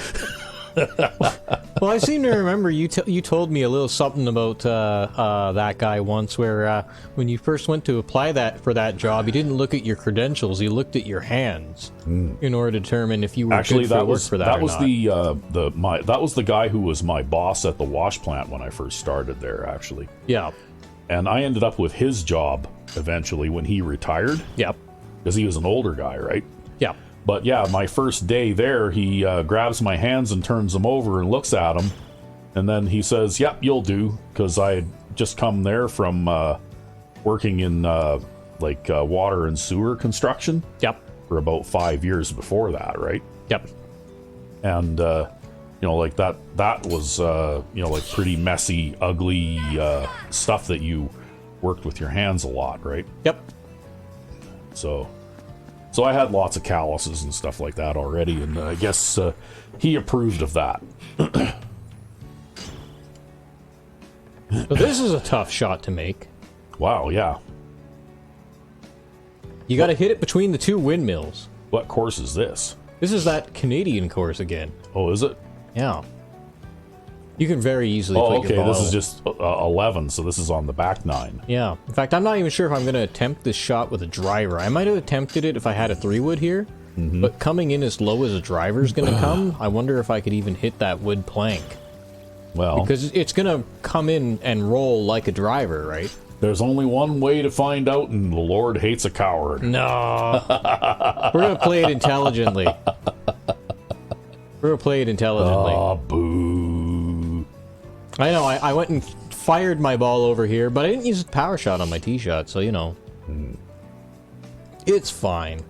A: Well, I seem to remember you told me a little something about that guy once, where when you first went to apply for that job, you didn't look at your credentials; you looked at your hands in order to determine if you were
B: Actually,
A: good for
B: that
A: work
B: was
A: for that.
B: that
A: or
B: was
A: not.
B: that was the guy who was my boss at the wash plant when I first started there, actually.
A: Yeah.
B: And I ended up with his job eventually when he retired,
A: Yep.
B: because he was an older guy, right?
A: Yeah.
B: But yeah, my first day there, he grabs my hands and turns them over and looks at them, and then he says, "Yep, you'll do," because I had just come there from working in water and sewer construction
A: Yep.
B: for about 5 years before that, right?
A: Yep.
B: And that was pretty messy, ugly stuff that you worked with your hands a lot, right?
A: Yep.
B: So I had lots of calluses and stuff like that already, and I guess he approved of that.
A: So this is a tough shot to make.
B: Wow, yeah.
A: You got to hit it between the two windmills.
B: What course is this?
A: This is that Canadian course again.
B: Oh, is it?
A: Yeah. You can very easily
B: Oh,
A: put your
B: okay,
A: ball.
B: this is just 11, so this is on the back 9.
A: Yeah. In fact, I'm not even sure if I'm going to attempt this shot with a driver. I might have attempted it if I had a 3-wood here, but coming in as low as a driver is going to come, I wonder if I could even hit that wood plank.
B: Well,
A: Because it's going to come in and roll like a driver, right?
B: there's only one way to find out, and the Lord hates a coward.
A: No. We're going to play it intelligently. We're going to play it intelligently.
B: Ah, boo.
A: I know, I went and fired my ball over here, but I didn't use a power shot on my tee shot, so, you know. It's fine.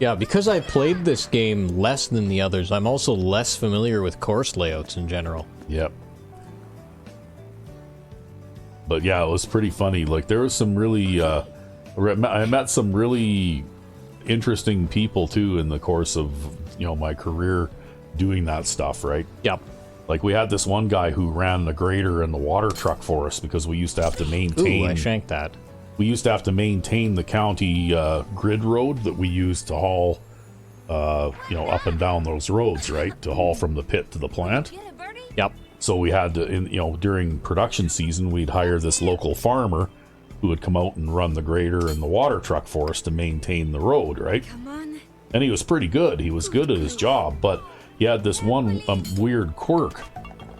A: Yeah, because I played this game less than the others, I'm also less familiar with course layouts in general.
B: Yep. But yeah, it was pretty funny. Like, there was some really, I met some really interesting people too in the course of, my career doing that stuff, right?
A: Yep.
B: Like, we had this one guy who ran the grader and the water truck for us because we used to have to maintain.
A: Ooh, I shanked that.
B: We used to have to maintain the county grid road that we used to haul, up and down those roads, right? To haul from the pit to the plant.
C: Get it, Birdie?
A: Yep.
B: So we had to, during production season, we'd hire this local farmer who would come out and run the grader and the water truck for us to maintain the road, right?
C: Come on.
B: And he was pretty good. He was good at his job, but he had this one weird quirk,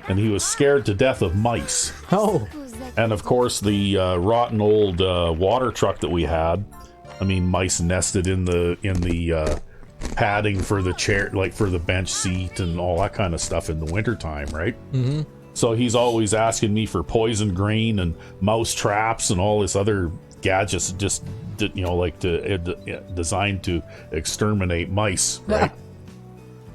B: and he was scared to death of mice.
A: Oh.
C: Who's that?
B: And of course, the rotten old water truck that we had, I mean, mice nested in the padding for the chair, like for the bench seat and all that kind of stuff in the wintertime, right? Mm-hmm. So he's always asking me for poison grain and mouse traps and all this other gadgets, just designed to exterminate mice, right?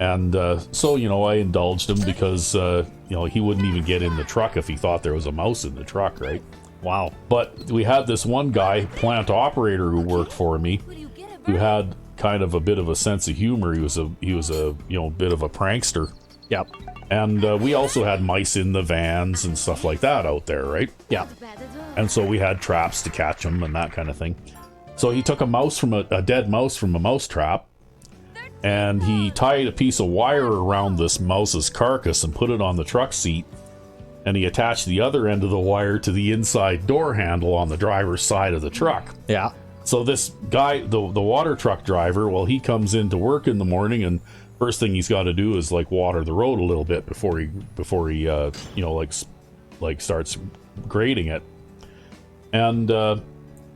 B: And so I indulged him because he wouldn't even get in the truck if he thought there was a mouse in the truck, right?
A: Wow.
B: But we had this one guy, plant operator, who worked for me,
C: Will you get it,
B: who
C: Birdie?
B: had kind of a bit of a sense of humor. He was a bit of a prankster.
A: Yep.
B: And we also had mice in the vans and stuff like that out there, right?
A: Yep.
C: Bad at all.
B: And so we had traps to catch them and that kind of thing. So he took a mouse from a dead mouse from a mouse trap, and he tied a piece of wire around this mouse's carcass and put it on the truck seat, and he attached the other end of the wire to the inside door handle on the driver's side of the truck.
A: Yeah.
B: So this guy, the water truck driver, well, he comes into work in the morning, and first thing he's got to do is like water the road a little bit before he starts grading it. And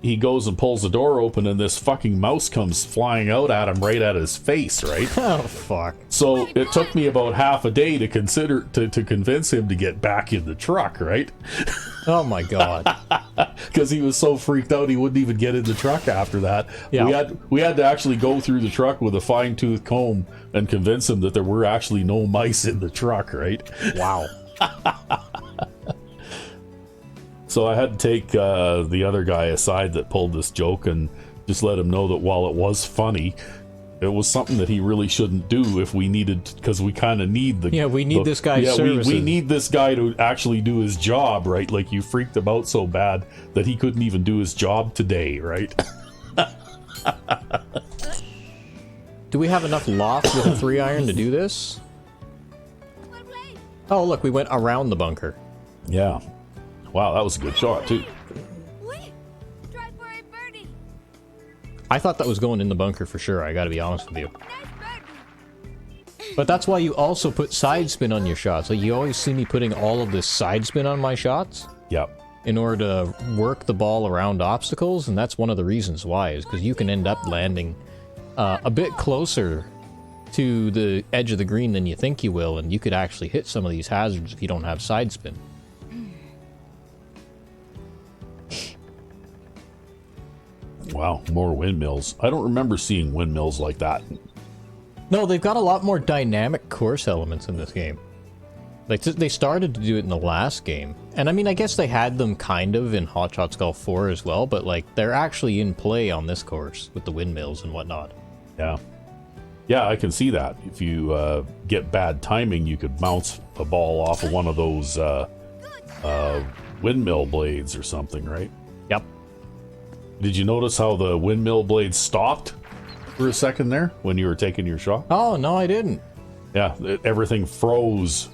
B: he goes and pulls the door open, and this fucking mouse comes flying out at him right at his face, right?
A: Oh, fuck.
B: So it took me about half a day to convince him to get back in the truck, right?
A: Oh, my God.
B: Because he was so freaked out he wouldn't even get in the truck after that.
A: Yeah.
B: We had to actually go through the truck with a fine-tooth comb and convince him that there were actually no mice in the truck, right?
A: Wow.
B: So I had to take the other guy aside that pulled this joke and just let him know that while it was funny, it was something that he really shouldn't do if we needed, because we kind of need the...
A: Yeah, we need this guy's services.
B: we need this guy to actually do his job, right? Like, you freaked him out so bad that he couldn't even do his job today, right?
A: Do we have enough loft with a 3-iron to do this?
C: Wanna play?
A: Oh, look, we went around the bunker.
B: Yeah. Wow, that was a good shot, too.
C: Wait. Try for a birdie.
A: I thought that was going in the bunker for sure, I gotta be honest with you.
C: Nice birdie.
A: But that's why you also put side spin on your shots. Like, you always see me putting all of this side spin on my shots
B: Yep.
A: in order to work the ball around obstacles, and that's one of the reasons why, is because you can end up landing a bit closer to the edge of the green than you think you will, and you could actually hit some of these hazards if you don't have side spin.
B: Wow, more windmills. I don't remember seeing windmills like that.
A: No, they've got a lot more dynamic course elements in this game. Like, they started to do it in the last game. And I mean, I guess they had them kind of in Hot Shots Golf 4 as well, but like, they're actually in play on this course with the windmills and whatnot.
B: Yeah. Yeah, I can see that. If you get bad timing, you could bounce a ball off of one of those windmill blades or something, right?
A: Yep.
B: Did you notice how the windmill blades stopped for a second there when you were taking your shot?
A: Oh, no, I didn't.
B: Yeah, everything froze.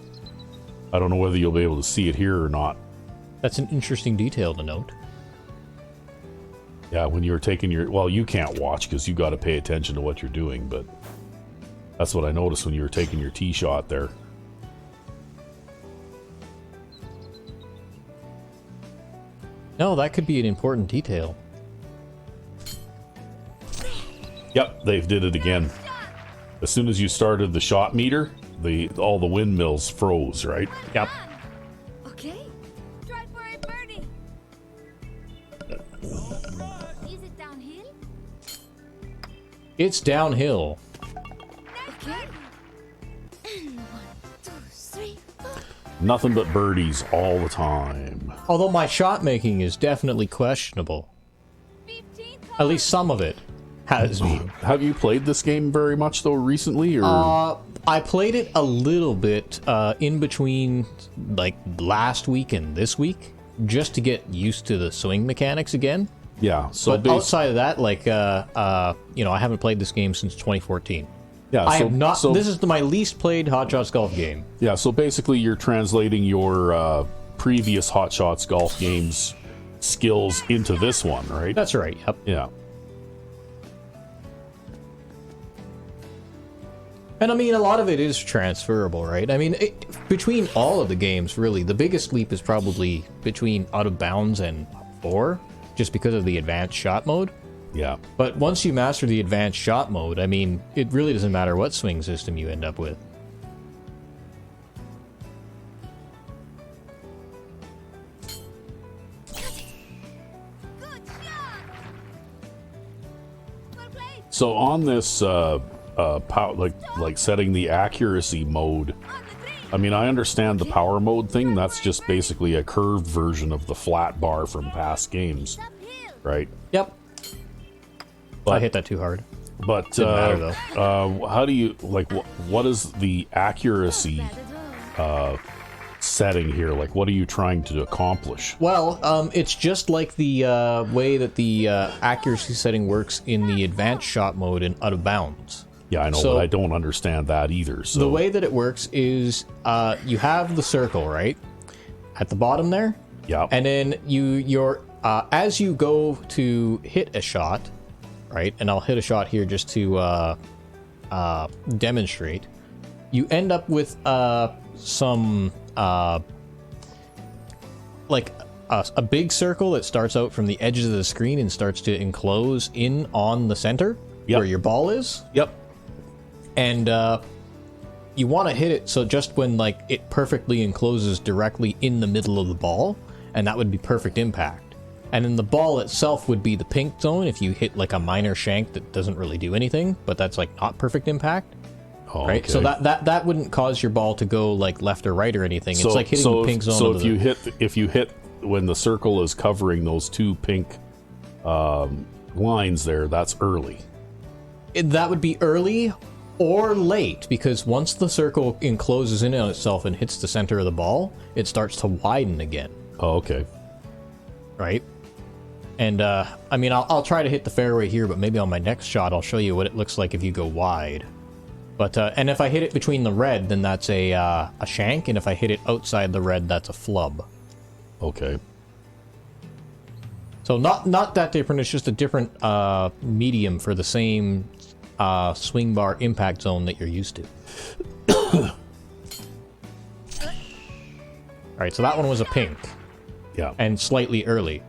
B: I don't know whether you'll be able to see it here or not.
A: That's an interesting detail to note.
B: Yeah, when you were taking your... Well, you can't watch because you got to pay attention to what you're doing, but that's what I noticed when you were taking your tee shot there.
A: No, that could be an important detail.
B: Yep, they did it again. As soon as you started the shot meter, all the windmills froze, right?
A: Yep.
C: Okay. Try for a birdie. Is it downhill?
A: It's downhill.
C: Okay. And 1, 2, 3, 4.
B: Nothing but birdies all the time.
A: Although my shot making is definitely questionable.
C: 15.
A: At least some of it has been.
B: Have you played this game very much, though, recently? Or
A: I played it a little bit in between, like, last week and this week, just to get used to the swing mechanics again.
B: Yeah, so
A: But outside of that, like, you know, I haven't played this game since 2014.
B: yeah,
A: I
B: so,
A: have not.
B: So,
A: This is my least played Hot Shots Golf game.
B: yeah, so basically, you're translating your previous Hot Shots Golf games skills into this one, right?
A: That's right. Yep.
B: Yeah.
A: And I mean, a lot of it is transferable, right? I mean, between all of the games, really, the biggest leap is probably between Out of Bounds and 4, just because of the advanced shot mode.
B: Yeah.
A: But once you master the advanced shot mode, I mean, it really doesn't matter what swing system you end up with.
C: Good shot. Well played.
B: So on this, like setting the accuracy mode,
C: On the green.
B: I mean, I understand the power mode thing. That's just basically a curved version of the flat bar from past games,
C: Uphill.
B: right?
A: Yep.
B: But,
A: I hit that too hard.
B: But
A: Didn't matter, though.
B: how do you like? What is the accuracy
C: Bad at all.
B: setting here? Like, what are you trying to accomplish?
A: Well, it's just like the way that the accuracy setting works in the advanced shot mode in Out of Bounds.
B: Yeah, I know,
A: So-
B: but I don't understand that either. So
A: The way that it works is you have the circle, right? At the bottom there.
B: yeah,
A: And then you're as you go to hit a shot, right? And I'll hit a shot here just to demonstrate. You end up with some like a big circle that starts out from the edges of the screen and starts to enclose in on the center
B: Yep.
A: where your ball is.
B: yep,
A: And you want to hit it so just when like it perfectly encloses directly in the middle of the ball, and that would be perfect impact. And then the ball itself would be the pink zone if you hit like a minor shank that doesn't really do anything, but that's like not perfect impact,
B: oh,
A: right?
B: okay.
A: So that wouldn't cause your ball to go like left or right or anything. It's like hitting the pink zone.
B: So
A: of
B: if
A: the-
B: you hit when the circle is covering those two pink lines there, that's early.
A: that would be early or late, because once the circle encloses in on itself and hits the center of the ball, it starts to widen again.
B: Oh, okay.
A: Right? And, I mean, I'll try to hit the fairway here, but maybe on my next shot I'll show you what it looks like if you go wide. But, and if I hit it between the red, then that's a shank, and if I hit it outside the red, that's a flub.
B: Okay.
A: So not that different, it's just a different medium for the same swing bar impact zone that you're used to. Alright, so that one was a pink,
B: Yeah.
A: and slightly early.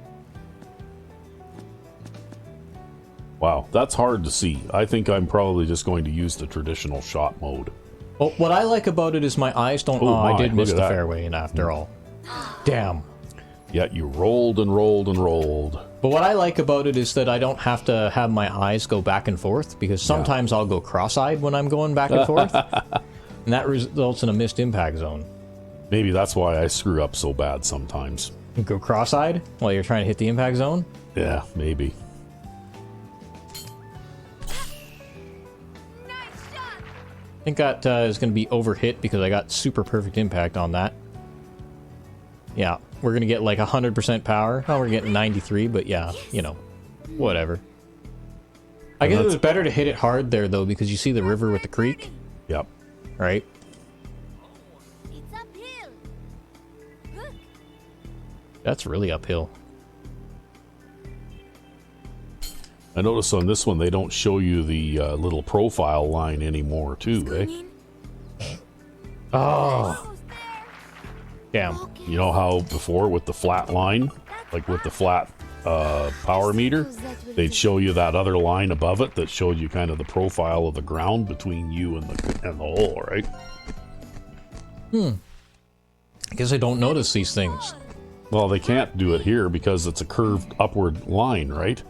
B: Wow, that's hard to see. I think I'm probably just going to use the traditional shot mode.
A: Well, what I like about it is my eyes don't...
B: Oh
A: Oh, I
B: my,
A: did
B: look
A: miss
B: at
A: the
B: that.
A: fairway, and after all. Damn.
B: Yet you rolled and rolled and rolled.
A: But what I like about it is that I don't have to have my eyes go back and forth, because sometimes I'll go cross-eyed when I'm going back and forth, and that results in a missed impact zone.
B: Maybe that's why I screw up so bad sometimes.
A: You go cross-eyed while you're trying to hit the impact zone?
B: Yeah, maybe.
C: Nice shot.
A: I think that is going to be overhit because I got super perfect impact on that. Yeah, we're going to get like 100% power. Oh, we're getting 93, but yeah, you know, whatever. I guess it was better to hit it hard there, though, because you see the river with the creek.
B: Yep.
A: Right?
C: It's uphill. Look.
A: That's really uphill.
B: I notice on this one they don't show you the little profile line anymore, too, eh?
A: Oh. Damn.
B: You know how before with the flat line, like with the flat power meter, they'd show you that other line above it that showed you kind of the profile of the ground between you and the hole, right?
A: I guess I don't notice these things.
B: Well, they can't do it here because it's a curved upward line, right?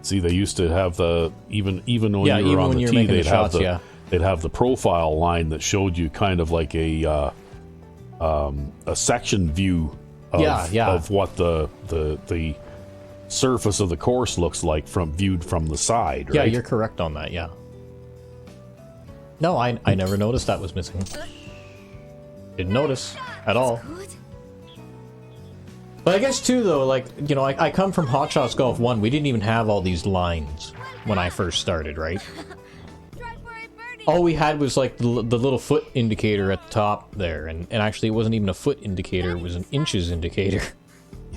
B: See, they used to have the even when you were on the tee, they'd have the profile line that showed you kind of like a section view of what the surface of the course looks like viewed from the side, right?
A: Yeah, you're correct on that, yeah. No, I never noticed that was missing. Didn't notice at all. But I guess too, though, like, you know, I come from Hot Shots Golf 1. We didn't even have all these lines when I first started, right? All we had was like the little foot indicator at the top there, and actually it wasn't even a foot indicator, it was an inches indicator.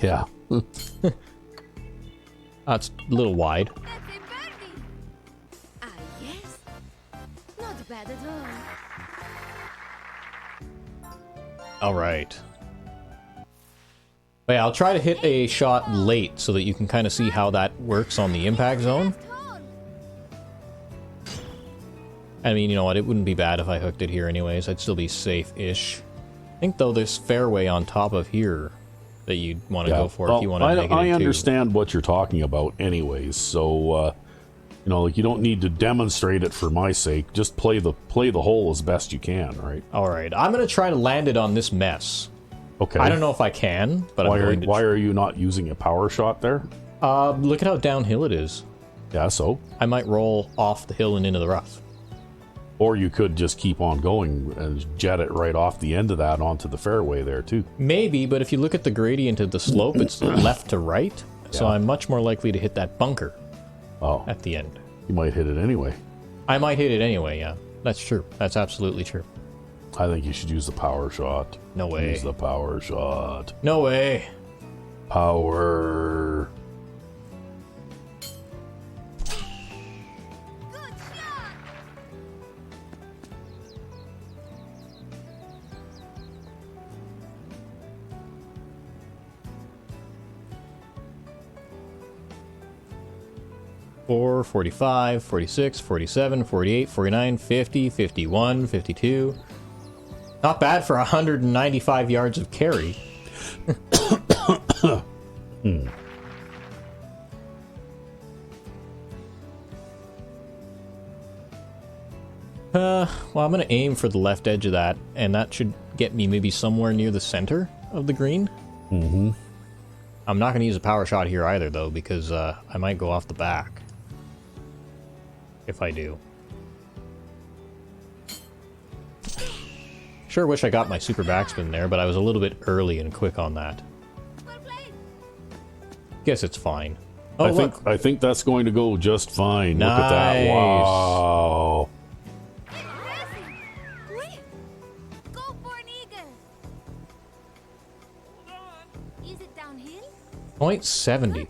B: Yeah.
A: That's a little wide.
C: Ah, yes. Not bad at all.
A: Alright. But yeah, I'll try to hit a shot late so that you can kind of see how that works on the impact zone. I mean, you know what, it wouldn't be bad if I hooked it here anyways. I'd still be safe-ish. I think, though, there's fairway on top of here that you'd want to go for if you want to make it
B: I understand what you're talking about anyways, so, you know, like, you don't need to demonstrate it for my sake. Just play the hole as best you can, right?
A: Alright, I'm going to try to land it on this mess.
B: Okay.
A: I don't know if I can, but I'm going to...
B: Why are you not using a power shot there?
A: Look at how downhill it is.
B: Yeah, so?
A: I might roll off the hill and into the rough.
B: Or you could just keep on going and jet it right off the end of that onto the fairway there, too.
A: Maybe, but if you look at the gradient of the slope, it's left to right, so I'm much more likely to hit that bunker at the end.
B: You might hit it anyway.
A: I might hit it anyway, yeah. That's true. That's absolutely true.
B: I think you should use the power shot.
A: No way.
B: Use the power shot.
A: No way.
B: Power.
C: Good shot.
A: Four, 45, 46, 47, 48, 49, 50, 51, 52. Not bad for 195 yards of carry. Well, I'm going to aim for the left edge of that, and that should get me maybe somewhere near the center of the green.
B: Mm-hmm.
A: I'm not going to use a power shot here either, though, because I might go off the back. If I do. Sure wish I got my super backspin there, but I was a little bit early and quick on that. Guess it's fine. Oh,
B: I think that's going to go just fine.
A: Nice.
B: Look at that. Wow.
C: Go for an eagle. Is it downhill?
A: 0.70.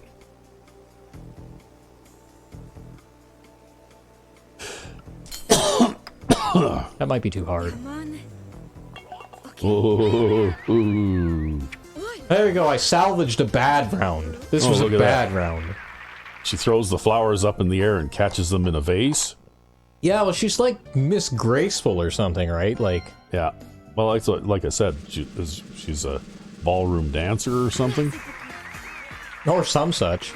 A: That might be too hard.
C: Come on.
B: Oh, ooh.
A: There we go. I salvaged a bad round. This was a
B: look at
A: bad
B: that.
A: round.
B: She throws the flowers up in the air and catches them in a vase.
A: Yeah, well, she's like Miss Graceful or something, right? Like,
B: Yeah. Well, like I said, she's a ballroom dancer or something.
A: or some such.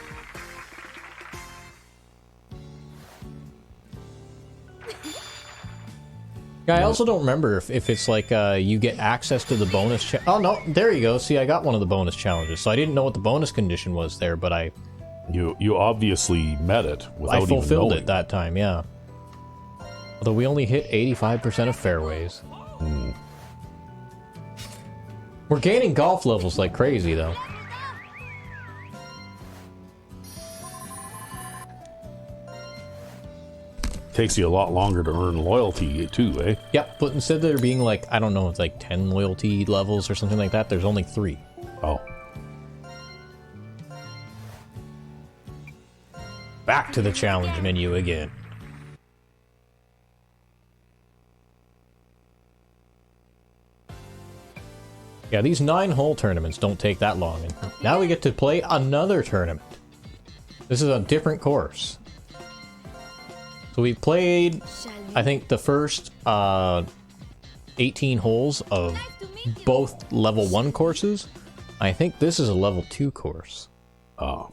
A: Yeah, I also don't remember if it's like you get access to the bonus. Oh no, there you go. See, I got one of the bonus challenges, so I didn't know what the bonus condition was there, but
B: You obviously met it without
A: I
B: even
A: fulfilled
B: knowing.
A: it that time. Yeah. Although we only hit 85% of fairways. We're gaining golf levels like crazy, though.
B: Takes you a lot longer to earn loyalty, too, eh?
A: Yep, but instead of there being like, I don't know, it's like 10 loyalty levels or something like that, there's only 3.
B: Oh.
A: Back to the challenge menu again. Yeah, these 9-hole tournaments don't take that long. And now we get to play another tournament. This is a different course. So we played, I think, the first 18 holes of both level 1 courses. I think this is a level 2 course.
B: Oh.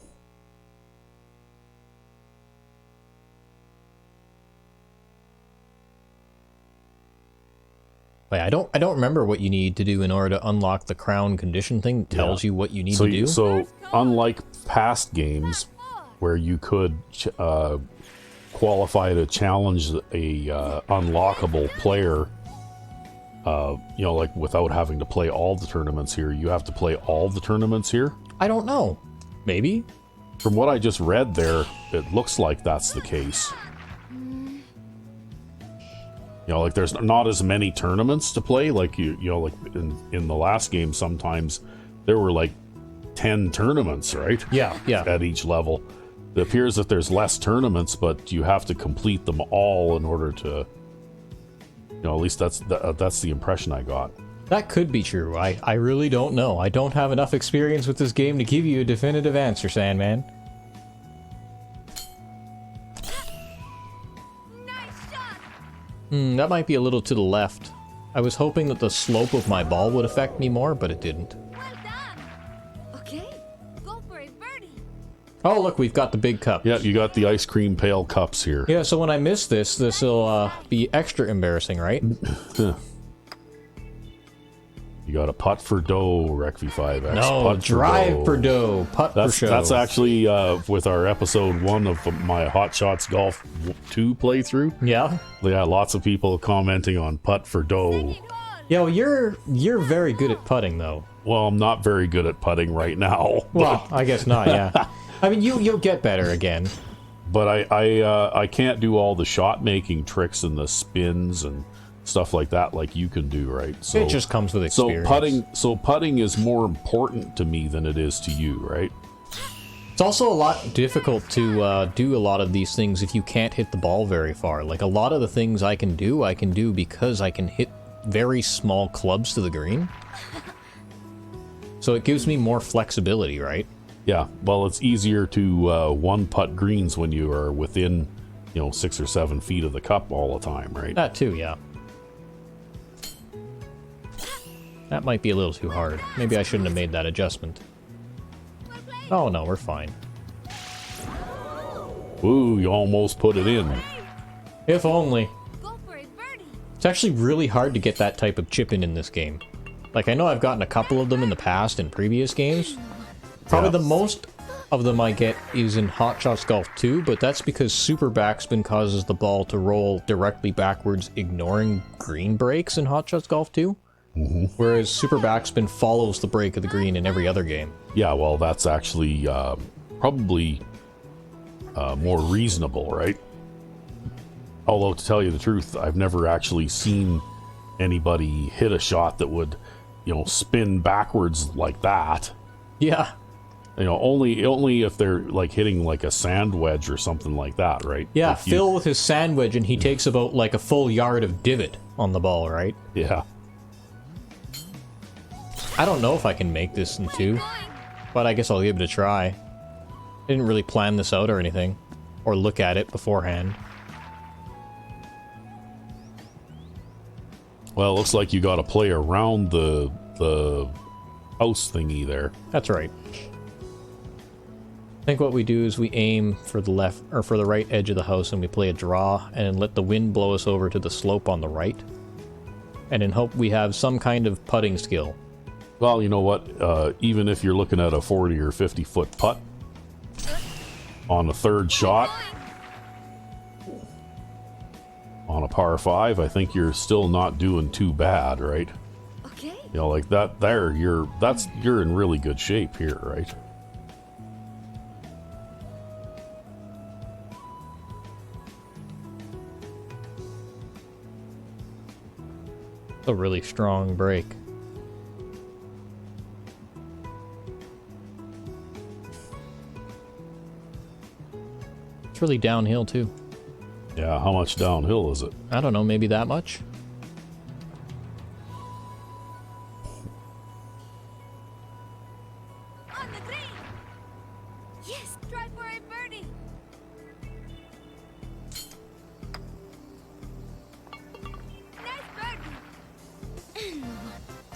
A: Wait, I don't remember what you need to do in order to unlock the crown condition thing that tells you what you need to do.
B: So, unlike past games where you could qualify to challenge a unlockable player, you know, like without having to play all the tournaments here, you have to play all the tournaments here?
A: I don't know. Maybe?
B: From what I just read there, it looks like that's the case. You know, like there's not as many tournaments to play. Like you know, like in the last game, sometimes there were like 10 tournaments, right?
A: Yeah, yeah.
B: At each level, it appears that there's less tournaments, but you have to complete them all in order to. You know, at least that's the impression I got.
A: That could be true. I really don't know. I don't have enough experience with this game to give you a definitive answer, Sandman. That might be a little to the left. I was hoping that the slope of my ball would affect me more, but it didn't.
C: Well done. Okay, go for it, birdie.
A: Oh, look, we've got the big cup.
B: Yeah, you got the ice cream pail cups here.
A: Yeah, so when I miss this, this'll be extra embarrassing, right?
B: You got a putt for dough, Rec5X.
A: No,
B: putt
A: drive for dough, putt for show.
B: That's actually with our episode 1 of my Hot Shots Golf 2 playthrough.
A: Yeah?
B: Yeah, lots of people commenting on putt for dough.
A: Yeah, well, you're very good at putting, though.
B: Well, I'm not very good at putting right now.
A: Well, I guess not, yeah. I mean, you'll get better again.
B: But I can't do all the shot-making tricks and the spins and stuff like that like you can do, right? So
A: it just comes with experience.
B: So putting is more important to me than it is to you, right?
A: It's also a lot difficult to do a lot of these things if you can't hit the ball very far. Like, a lot of the things I can do because I can hit very small clubs to the green. So it gives me more flexibility, right?
B: Yeah, well, it's easier to one-putt greens when you are within, 6 or 7 feet of the cup all the time, right?
A: That too, yeah. That might be a little too hard. Maybe I shouldn't have made that adjustment. Oh no, we're fine.
B: Ooh, you almost put it in.
A: If only.
C: Go for it, birdie.
A: It's actually really hard to get that type of chip in this game. Like, I know I've gotten a couple of them in the past in previous games. Probably the most of them I get is in Hot Shots Golf 2, but that's because super backspin causes the ball to roll directly backwards, ignoring green breaks in Hot Shots Golf 2.
B: Mm-hmm.
A: Whereas super backspin follows the break of the green in every other game.
B: Yeah, well, that's actually probably more reasonable, right? Although, to tell you the truth, I've never actually seen anybody hit a shot that would, spin backwards like that.
A: Yeah.
B: Only if they're like hitting like a sand wedge or something like that, right?
A: Yeah,
B: like
A: Phil with his sand wedge, and he takes about like a full yard of divot on the ball, right?
B: Yeah.
A: I don't know if I can make this in 2, but I guess I'll give it a try. I didn't really plan this out or anything, or look at it beforehand.
B: Well, it looks like you got to play around the house thingy there.
A: That's right. I think what we do is we aim for the left or for the right edge of the house, and we play a draw, and then let the wind blow us over to the slope on the right, and then hope we have some kind of putting skill.
B: Well, you know what? Even if you're looking at a 40 or 50 foot putt on the third shot on a par 5, I think you're still not doing too bad, right?
C: Okay.
B: You know, like that there, you're in really good shape here, right?
A: A really strong break. It's really downhill too.
B: Yeah, how much downhill is it?
A: I don't know, maybe that much?
C: On the green. Yes, try for a birdie. Nice birdie.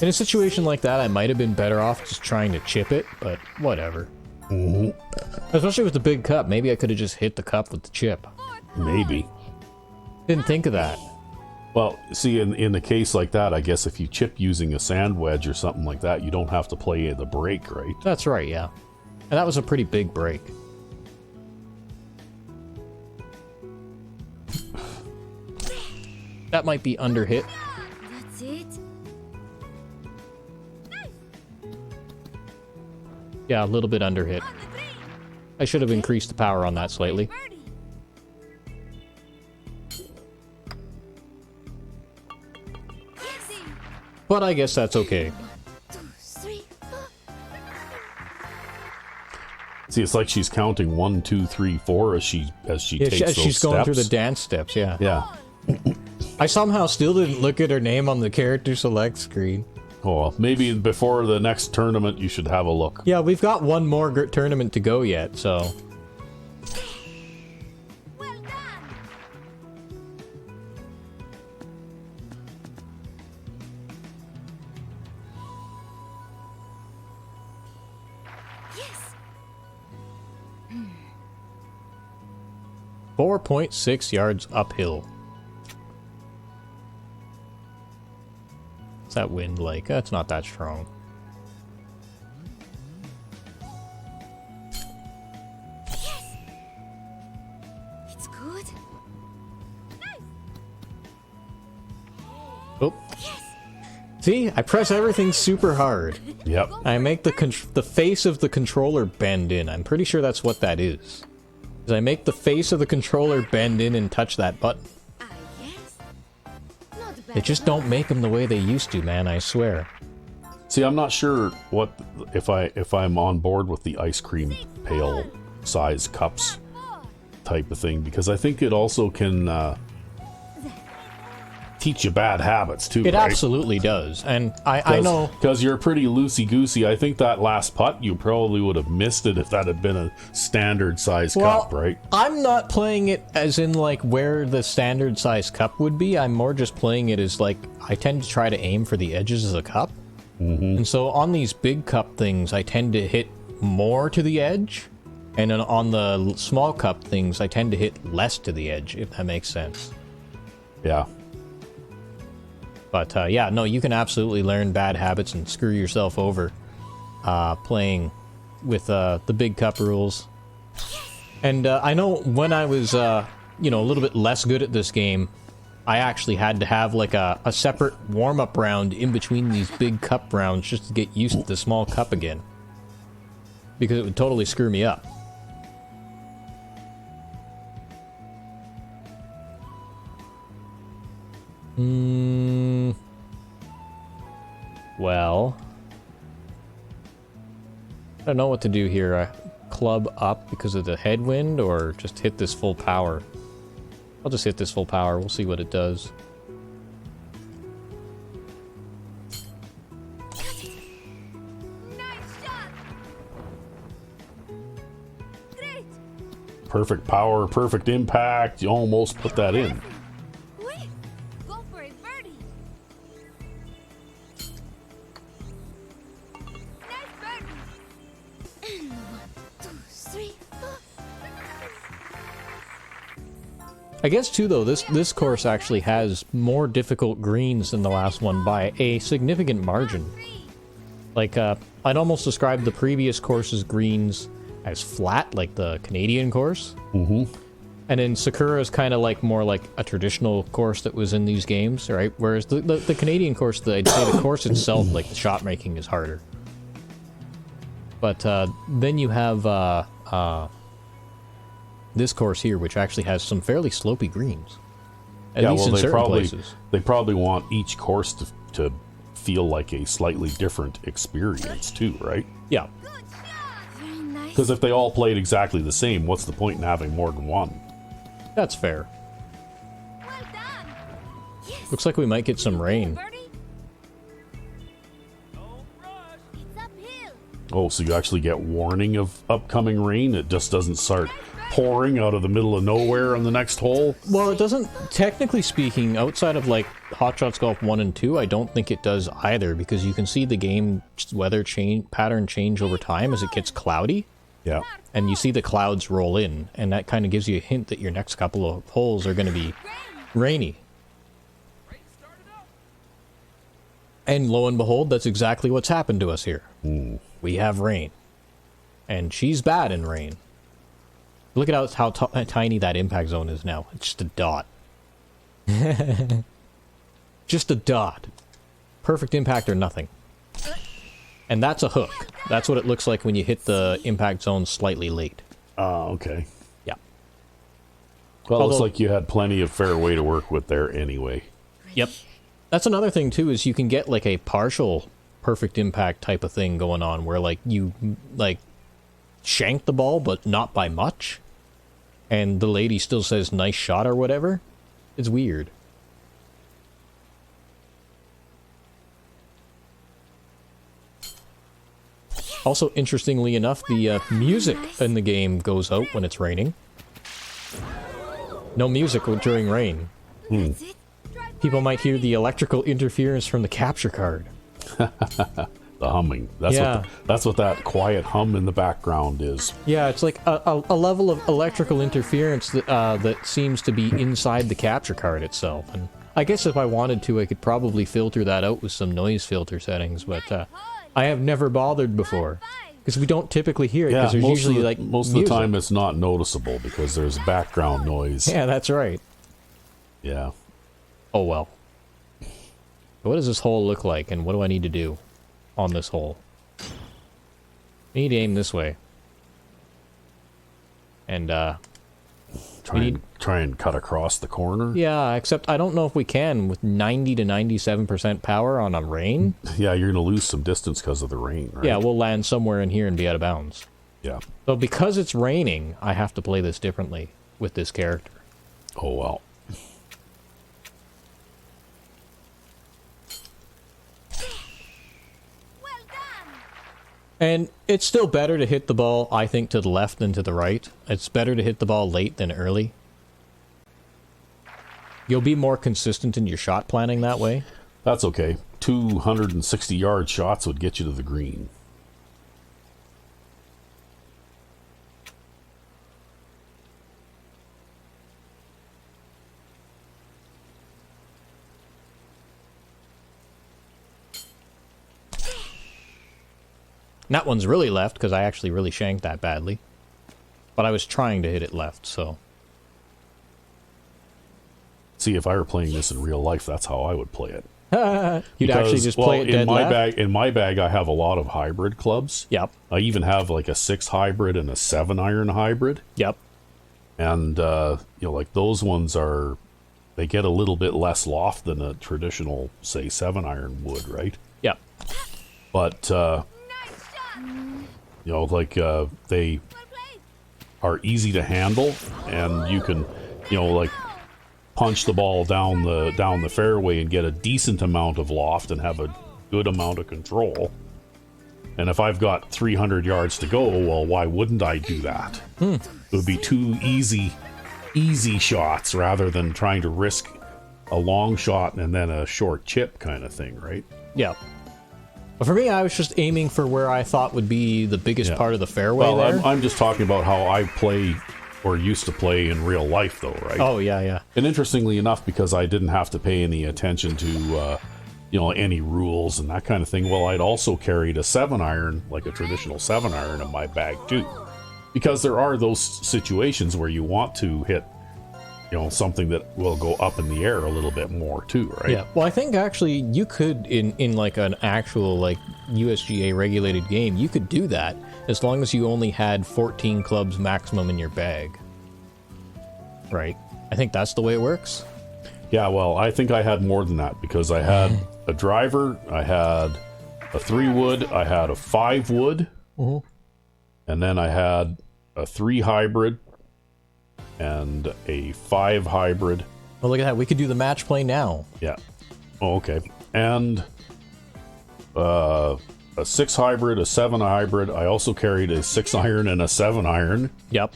A: In a situation like that, I might have been better off just trying to chip it, but whatever. Especially with the big cup, maybe I could have just hit the cup with the chip.
B: Maybe.
A: Didn't think of that.
B: Well, see, in the case like that, I guess if you chip using a sand wedge or something like that, you don't have to play the break, right?
A: That's right, yeah. And that was a pretty big break. That might be under hit.
C: That's it.
A: Yeah, a little bit under hit.
C: On the green.
A: I should have increased the power on that slightly.
C: Birdie. Yes.
A: But I guess that's okay.
C: 2, 3, 4.
B: See, it's like she's counting 1, 2, 3, 4 as she
A: Yeah,
B: takes those
A: she's going through the
B: steps.
A: dance steps, yeah.
B: Yeah.
A: I somehow still didn't look at her name on the character select screen.
B: Oh, well, maybe before the next tournament, you should have a look.
A: Yeah, we've got one more tournament to go yet, so...
C: Well done. Yes.
A: 4.6 yards uphill. What's that wind like? It's not that strong.
C: Yes. It's good. Nice.
A: Oh. See? I press everything super hard.
B: Yep.
A: I make the face of the controller bend in. I'm pretty sure that's what that is. I make the face of the controller bend in and touch that button.
C: Yes. Not bad.
A: They just don't make them the way they used to, man, I swear.
B: See, I'm not sure what if I'm on board with the ice cream pail size cups type of thing, because I think it also can teach you bad habits too.
A: It
B: right?
A: absolutely does, and I know...
B: Because you're pretty loosey-goosey. I think that last putt, you probably would have missed it if that had been a standard size cup, right?
A: I'm not playing it as in, like, where the standard size cup would be. I'm more just playing it as, like, I tend to try to aim for the edges of the cup. And so on these big cup things, I tend to hit more to the edge. And then on the small cup things, I tend to hit less to the edge, if that makes sense.
B: Yeah.
A: But, yeah, no, you can absolutely learn bad habits and screw yourself over playing with the big cup rules. And I know when I was, you know, a little bit less good at this game, I actually had to have, like, a separate warm-up round in between these big cup rounds just to get used to the small cup again. Because it would totally screw me up. Well, I don't know what to do here. Club up because of the headwind, or just hit this full power? I'll just hit this full power. We'll see what it does.
C: Nice shot. Great.
B: Perfect power, perfect impact. You almost put that in.
C: Wait. Go for a birdie. Nice birdie. 1, 2, 3, 4.
A: I guess too, though, this course actually has more difficult greens than the last one by a significant margin. Like, I'd almost describe the previous course's greens as flat, like the Canadian course. And then Sakura is kind of like more like a traditional course that was in these games, right? Whereas the Canadian course, I'd say the course itself, like the shot making, is harder. But then you have this course here, which actually has some fairly slopey greens. At least in certain places.
B: They probably want each course to feel like a slightly different experience too, right?
A: Yeah.
C: Very nice.
B: Because if they all played exactly the same, what's the point in having more than one?
A: That's fair.
C: Well done. Yes.
A: Looks like we might get some rain.
C: Birdie. It's uphill.
B: Oh, so you actually get warning of upcoming rain? It just doesn't start pouring out of the middle of nowhere on the next hole?
A: Well, it doesn't, technically speaking, outside of like Hot Shots Golf 1 and 2, I don't think it does either, because you can see the game weather pattern change over time as it gets cloudy.
B: Yeah.
A: And you see the clouds roll in, and that kind of gives you a hint that your next couple of holes are going to be rainy. And lo and behold, that's exactly what's happened to us here. We have rain. And she's bad in rain. Look at how tiny that impact zone is now. It's just a dot. Just a dot. Perfect impact or nothing. And that's a hook. That's what it looks like when you hit the impact zone slightly late.
B: Oh, okay.
A: Yeah.
B: Well, it looks like you had plenty of fairway to work with there anyway.
A: Yep. That's another thing, too, is you can get, like, a partial perfect impact type of thing going on, where, like, you, like, shank the ball, but not by much. And the lady still says, nice shot or whatever. It's weird. Also, interestingly enough, the music in the game goes out when it's raining. No music during rain.
C: That's it.
A: People might hear the electrical interference from the capture card.
B: The humming. That's what that quiet hum in the background is.
A: Yeah, it's like a level of electrical interference that seems to be inside the capture card itself. And I guess if I wanted to, I could probably filter that out with some noise filter settings, but I have never bothered before. Because we don't typically hear it, because there's usually, like,
B: most of the time it's not noticeable, because there's background noise.
A: Yeah, that's right.
B: Yeah.
A: Oh, well. What does this hole look like, and what do I need to do on this hole? I need to aim this way. And,
B: Try and cut across the corner?
A: yeah, except I don't know if we can with 90 to 97% power on a rain.
B: Yeah, you're going to lose some distance because of the rain, right?
A: Yeah, we'll land somewhere in here and be out of bounds.
B: Yeah.
A: So because it's raining, I have to play this differently with this character.
B: Oh, well.
C: Well done.
A: And it's still better to hit the ball, I think, to the left than to the right. It's better to hit the ball late than early. You'll be more consistent in your shot planning that way.
B: That's okay. 260-yard shots would get you to the green.
A: And that one's really left, because I actually really shanked that badly. But I was trying to hit it left, so...
B: See, if I were playing this in real life, that's how I would play it.
A: You'd actually just play it dead left?
B: In my bag, I have a lot of hybrid clubs.
A: Yep.
B: I even have like a 6 hybrid and a 7-iron hybrid.
A: Yep.
B: And, like those ones they get a little bit less loft than a traditional, say, 7-iron would, right?
A: Yep.
B: But, they are easy to handle, and you can, punch the ball down the fairway and get a decent amount of loft and have a good amount of control. And if I've got 300 yards to go, well, why wouldn't I do that? It would be 2 easy shots rather than trying to risk a long shot and then a short chip kind of thing, right?
A: Yeah. But for me, I was just aiming for where I thought would be the biggest part of the fairway there.
B: I'm just talking about how I play or used to play in real life, though, right?
A: Oh, yeah, yeah.
B: And interestingly enough, because I didn't have to pay any attention to, any rules and that kind of thing, well, I'd also carried a 7-iron, like a traditional 7-iron in my bag, too. Because there are those situations where you want to hit you know, something that will go up in the air a little bit more too, right?
A: Yeah. Well, I think actually you could, in like an actual like USGA regulated game, you could do that as long as you only had 14 clubs maximum in your bag. Right? I think that's the way it works.
B: Yeah, well, I think I had more than that because I had a driver, I had a 3-wood, I had a 5-wood, and then I had a 3 hybrid and a 5 hybrid.
A: Well, look at that. We could do the match play now.
B: Yeah. Oh, okay. And a 6 hybrid, a 7 hybrid. I also carried a 6 iron and a 7 iron.
A: Yep.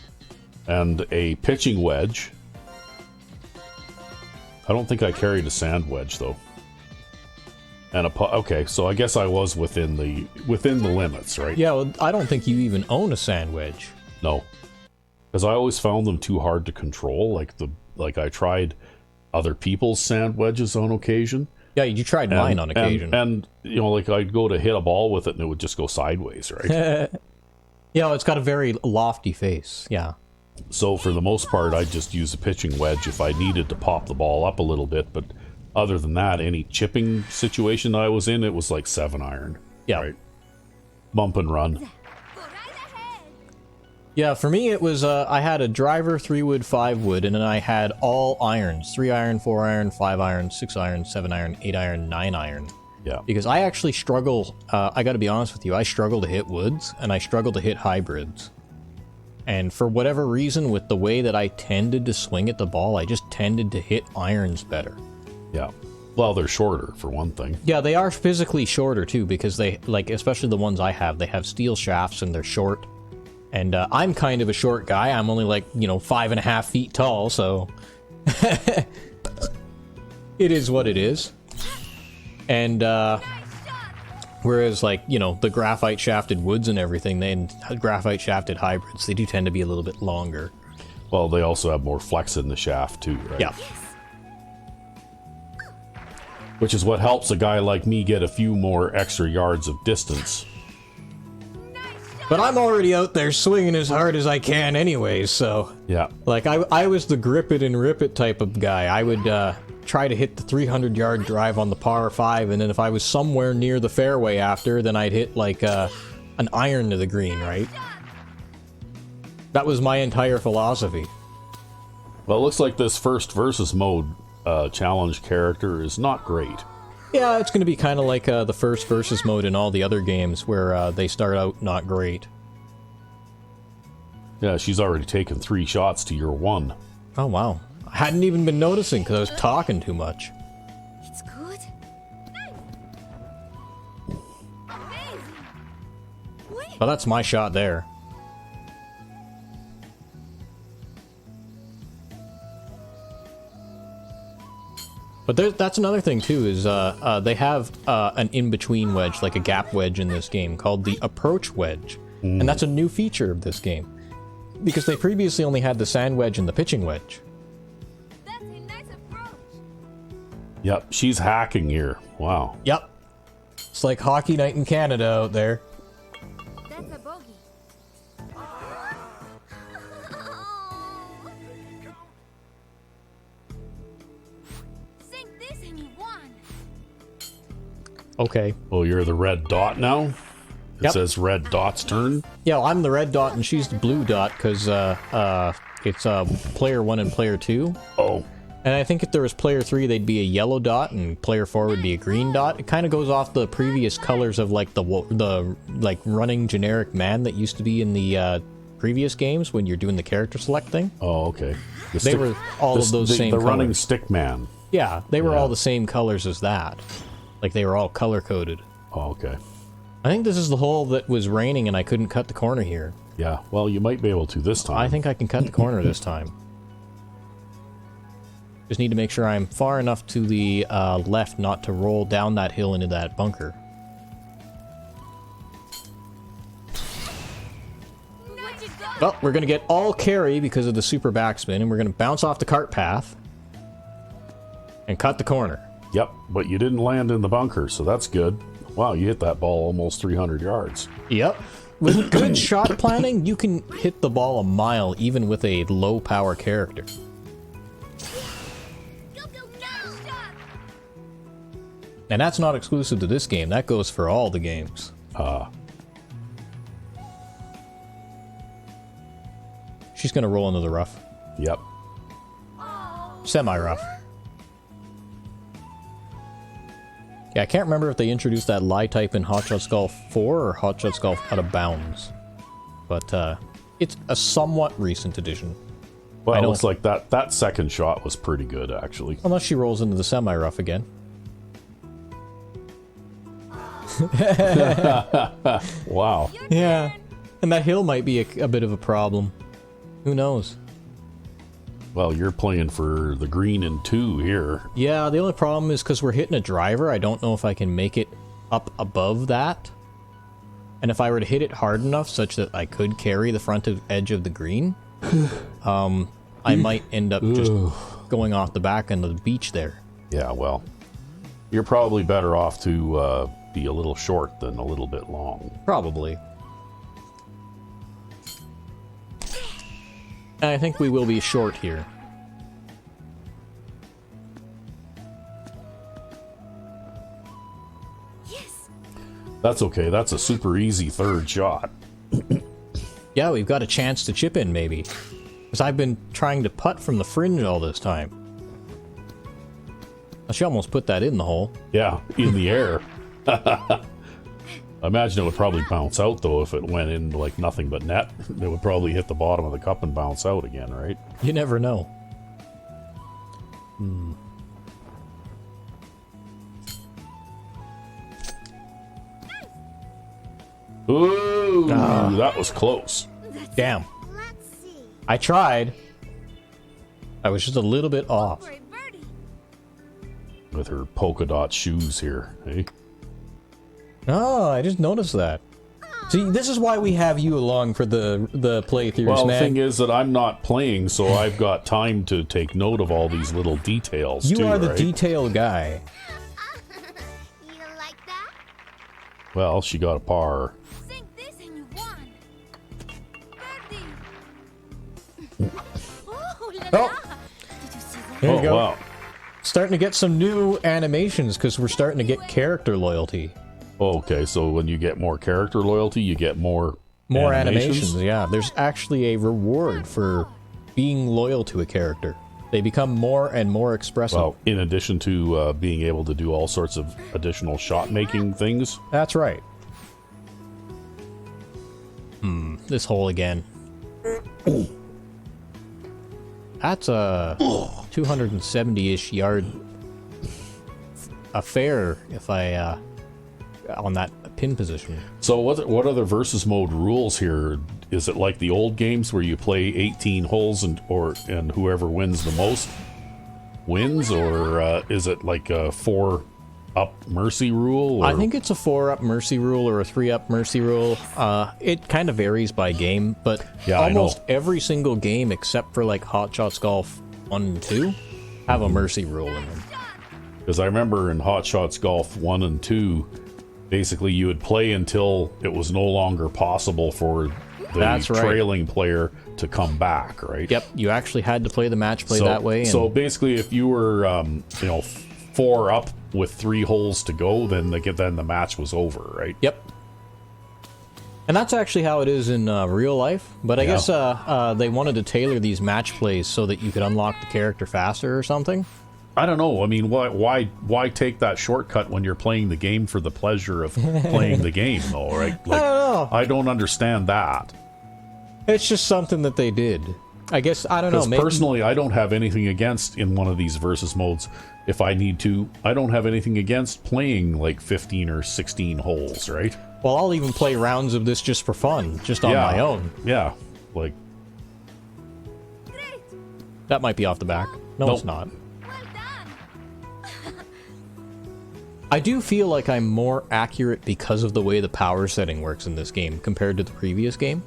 B: And a pitching wedge. I don't think I carried a sand wedge though. And okay, so I guess I was within the limits, right?
A: Yeah, well, I don't think you even own a sand wedge.
B: No, because I always found them too hard to control. Like I tried other people's sand wedges on occasion.
A: Yeah, you tried mine on occasion.
B: And you know, like I'd go to hit a ball with it and it would just go sideways, right?
A: Yeah, well, it's got a very lofty face. Yeah.
B: So for the most part, I'd just use a pitching wedge if I needed to pop the ball up a little bit. But other than that, any chipping situation I was in, it was like 7 iron.
A: Yeah.
B: Right? Bump and run.
C: Go right ahead.
A: Yeah, for me it was, I had a driver, 3-wood, 5-wood, and then I had all irons. 3 iron, 4 iron, 5 iron, 6 iron, 7 iron, 8 iron, 9 iron.
B: Yeah.
A: Because I actually struggle, I gotta be honest with you, I struggle to hit woods, and I struggle to hit hybrids. And for whatever reason, with the way that I tended to swing at the ball, I just tended to hit irons better.
B: Yeah. Well, they're shorter, for one thing.
A: Yeah, they are physically shorter, too, because they, like, especially the ones I have, they have steel shafts and they're short. And I'm kind of a short guy. I'm only, like, 5.5 feet tall, so... It is what it is. And, whereas, like, the graphite shafted woods and everything, and graphite shafted hybrids, they do tend to be a little bit longer.
B: Well, they also have more flex in the shaft, too, right?
A: Yeah.
B: Which is what helps a guy like me get a few more extra yards of distance.
A: But I'm already out there swinging as hard as I can anyways, so...
B: Yeah.
A: Like, I was the grip it and rip it type of guy. I would, try to hit the 300-yard drive on the par 5, and then if I was somewhere near the fairway after, then I'd hit, like, an iron to the green, right? That was my entire philosophy.
B: Well, it looks like this first versus mode challenge character is not great.
A: Yeah, it's going to be kind of like the first versus mode in all the other games, where they start out not great.
B: Yeah, she's already taken 3 shots to your 1.
A: Oh, wow. I hadn't even been noticing because I was talking too much.
C: It's good. Amazing. Wait.
A: Well, that's my shot there. But that's another thing, too, is they have an in-between wedge, like a gap wedge in this game, called the approach wedge. And that's a new feature of this game. Because they previously only had the sand wedge and the pitching wedge.
C: That's a nice approach.
B: Yep, she's hacking here. Wow.
A: Yep. It's like hockey night in Canada out there.
C: That's a bogey. Sink this and you won.
A: Okay.
B: Oh, you're the red dot now? It
A: Yep.
B: says red dot's turn?
A: Yeah, well, I'm the red dot and she's the blue dot because it's player 1 and player 2.
B: Oh.
A: And I think if there was player 3, they'd be a yellow dot, and player 4 would be a green dot. It kind of goes off the previous colors of like the like running generic man that used to be in the previous games when you're doing the character select thing.
B: Oh, okay.
A: They were all of those same
B: The
A: colors.
B: running stick man.
A: Yeah, they were
B: Yeah.
A: all the same colors as that. Like they were all color coded.
B: Oh, okay.
A: I think this is the hole that was raining and I couldn't cut the corner here.
B: Yeah, well, you might be able to this time.
A: I think I can cut the corner this time. Just need to make sure I'm far enough to the left not to roll down that hill into that bunker.
C: What you got?
A: Well, we're going to get all carry because of the super backspin, and we're going to bounce off the cart path and cut the corner.
B: Yep, but you didn't land in the bunker, so that's good. Wow, you hit that ball almost 300 yards.
A: Yep. With good shot planning, you can hit the ball a mile even with a low power character. And that's not exclusive to this game. That goes for all the games. She's gonna roll into the rough.
B: Yep.
A: Semi-rough. Yeah, I can't remember if they introduced that lie type in Hot Shots Golf 4 or Hot Shots Golf Out of Bounds. But, it's a somewhat recent addition.
B: Well, it looks like that second shot was pretty good, actually.
A: Unless she rolls into the semi-rough again.
B: Wow.
A: Yeah. And that hill might be a bit of a problem. Who knows?
B: Well, you're playing for the green in 2 here.
A: Yeah, the only problem is because we're hitting a driver, I don't know if I can make it up above that. And if I were to hit it hard enough such that I could carry the front edge of the green, I might end up just going off the back end of the beach there.
B: Yeah, well, you're probably better off to be a little short than a little bit long.
A: Probably. I think we will be short here.
C: Yes.
B: That's okay. That's a super easy third shot.
A: Yeah, we've got a chance to chip in, maybe. Because I've been trying to putt from the fringe all this time. She almost put that in the hole.
B: Yeah, in the air. I imagine it would probably bounce out, though, if it went in like nothing but net. It would probably hit the bottom of the cup and bounce out again, right?
A: You never know.
B: Ooh, that was close.
A: Damn.
C: Let's see.
A: I tried. I was just a little bit off.
C: For a birdie.
B: With her polka dot shoes here, eh?
A: Oh, I just noticed that. See, this is why we have you along for the playthroughs,
B: Well,
A: man.
B: the thing is that I'm not playing, so I've got time to take note of all these little details,
A: you
B: too,
A: are the
B: right?
A: detail guy.
C: You like that?
B: Well, she got a par.
C: Sing this and you won. Birdie. Oh, la
A: Oh.
C: la. Did you see that?
A: There you
B: Oh,
A: go.
B: wow.
A: Starting to get some new animations because we're starting to get character loyalty.
B: Okay, so when you get more character loyalty, you get more
A: Animations, yeah. There's actually a reward for being loyal to a character. They become more and more expressive.
B: Well, in addition to being able to do all sorts of additional shot-making things.
A: That's right. This hole again. That's a 270-ish yard affair if I on that pin position.
B: So what are the versus mode rules here? Is it like the old games where you play 18 holes and whoever wins the most wins, or is it like a 4-up mercy rule? Or?
A: I think it's a 4-up mercy rule or a 3-up mercy rule. It kind of varies by game, but
B: Yeah, I know.
A: almost every single game except for like Hot Shots Golf 1 and 2 have a mercy rule in them.
B: Because I remember in Hot Shots Golf 1 and 2, basically you would play until it was no longer possible for the
A: That's right.
B: trailing player to come back, right?
A: Yep, you actually had to play the match play that way. And
B: So basically, if you were, 4 up with 3 holes to go, then the match was over, right?
A: Yep. And that's actually how it is in real life. But I
B: Yeah.
A: guess they wanted to tailor these match plays so that you could unlock the character faster or something.
B: I don't know. I mean, why take that shortcut when you're playing the game for the pleasure of playing the game, though, right? Like,
A: I don't know.
B: I don't understand that.
A: It's just something that they did. I guess, I don't know.
B: Because
A: Maybe,
B: personally, I don't have anything against, in one of these versus modes, if I need to, I don't have anything against playing like 15 or 16 holes, right?
A: well, I'll even play rounds of this just for fun, just on
B: Yeah.
A: my own.
B: Yeah. Like,
A: That might be off the back. No,
B: Nope.
A: it's not.
C: Well done.
A: I do feel like I'm more accurate because of the way the power setting works in this game compared to the previous game.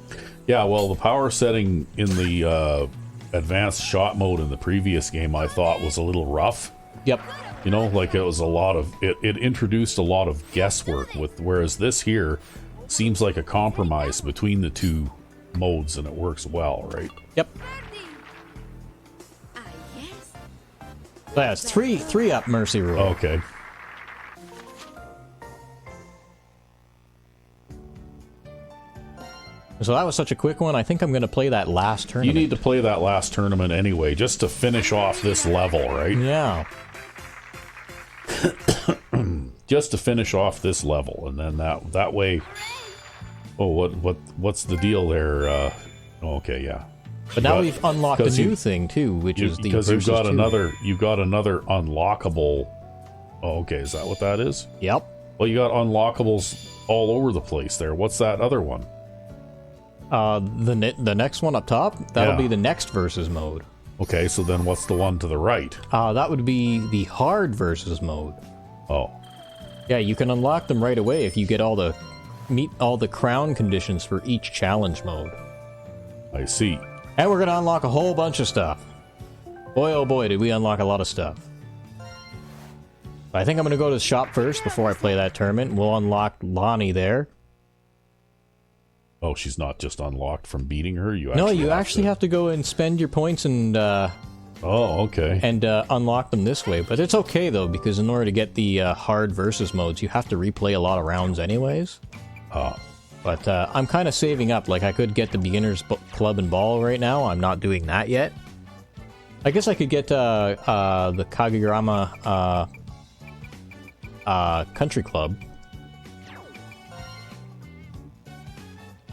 B: yeah, well, the power setting in the advanced shot mode in the previous game, I thought was a little rough.
A: Yep.
B: You know, like it was a lot of, it introduced a lot of guesswork, whereas this here seems like a compromise between the two modes, and it works well, right?
A: Yep.
C: Yes.
A: That's three up mercy rule.
B: Okay.
A: So that was such a quick one. I think I'm going to play that last tournament.
B: You need to play that last tournament anyway, just to finish off this level, right?
A: Yeah.
B: Just to finish off this level, and then that way. Oh, what's the deal there? Okay, yeah.
A: But now we've unlocked a new thing too, which is the
B: because you've got
A: 2.
B: another unlockable. Oh, okay, is that what that is?
A: Yep.
B: Well, you got unlockables all over the place there. What's that other one?
A: The next one up top, that'll be the next versus mode.
B: Okay, so then what's the one to the right?
A: That would be the hard versus mode.
B: Oh.
A: Yeah, you can unlock them right away if you get meet all the crown conditions for each challenge mode.
B: I see.
A: And we're gonna unlock a whole bunch of stuff. Boy, oh boy, did we unlock a lot of stuff. I think I'm gonna go to the shop first before I play that tournament. We'll unlock Lonnie there.
B: Oh, she's not just unlocked from beating her? You
A: actually have to go and spend your points and
B: oh, okay.
A: And unlock them this way. But it's okay though, because in order to get the hard versus modes, you have to replay a lot of rounds anyways. But I'm kind of saving up. Like, I could get the beginner's club and ball right now. I'm not doing that yet. I guess I could get the Kagurama country club.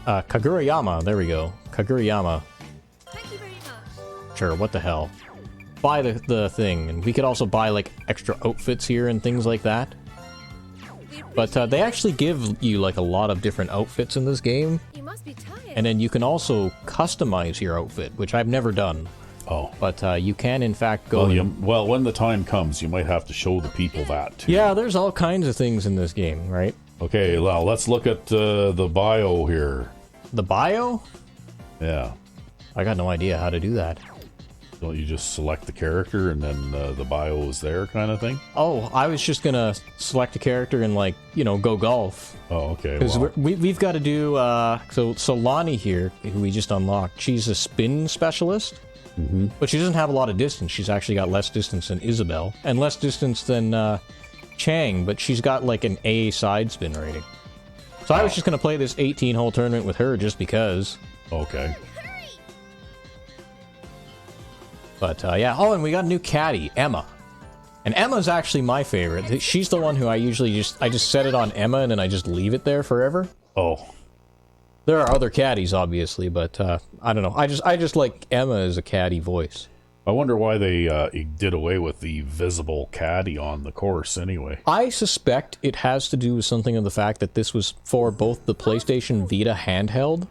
A: Kagurayama, there we go. Kagurayama.
C: Thank you very much.
A: Sure, what the hell. Buy the thing, and we could also buy, like, extra outfits here and things like that. But they actually give you, like, a lot of different outfits in this game.
C: You must be tired.
A: And then you can also customize your outfit, which I've never done.
B: Oh.
A: But you can, in fact, go...
B: Well, when the time comes, you might have to show the people that, too.
A: Yeah, there's all kinds of things in this game, right?
B: Okay, well, let's look at the bio here.
A: The bio?
B: Yeah.
A: I got no idea how to do that.
B: Don't you just select the character and then the bio is there kind of thing?
A: Oh, I was just gonna select a character and, like, you know, go golf.
B: Oh, okay.
A: Because
B: well.
A: we've got to do... So Lonnie here, who we just unlocked, she's a spin specialist.
B: Mm-hmm.
A: But she doesn't have a lot of distance. She's actually got less distance than Isabel. And less distance than Chang, but she's got, like, an A side spin rating. So I was just going to play this 18-hole tournament with her just because.
B: Okay.
A: But, yeah. Oh, and we got a new caddy, Emma. And Emma's actually my favorite. She's the one who I usually just set it on Emma and then I just leave it there forever.
B: Oh.
A: There are other caddies, obviously, but I don't know. I just like Emma as a caddy voice.
B: I wonder why they did away with the visible caddy on the course anyway.
A: I suspect it has to do with something of the fact that this was for both the PlayStation Vita handheld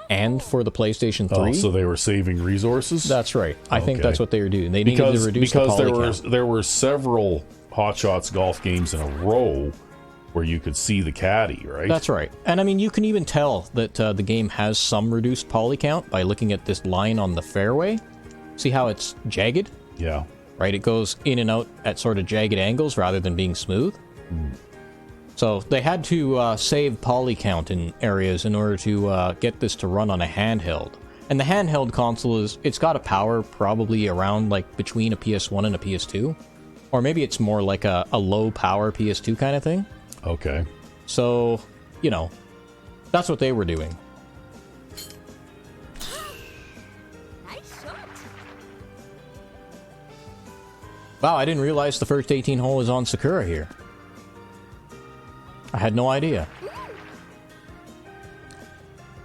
A: and for the PlayStation 3.
B: Oh, so they were saving resources?
A: That's right. I think that's what they were doing. They needed to reduce the poly count.
B: There were several Hot Shots golf games in a row where you could see the caddy, right?
A: That's right. And I mean, you can even tell that the game has some reduced poly count by looking at this line on the fairway. See how it's jagged?
B: Yeah.
A: Right? It goes in and out at sort of jagged angles rather than being smooth.
B: Mm.
A: So they had to save poly count in areas in order to get this to run on a handheld. And the handheld console it's got a power probably around like between a PS1 and a PS2. Or maybe it's more like a low power PS2 kind of thing.
B: Okay.
A: So, you know, that's what they were doing.
C: Nice shot.
A: Wow, I didn't realize the first 18 hole is on Sakura here. I had no idea.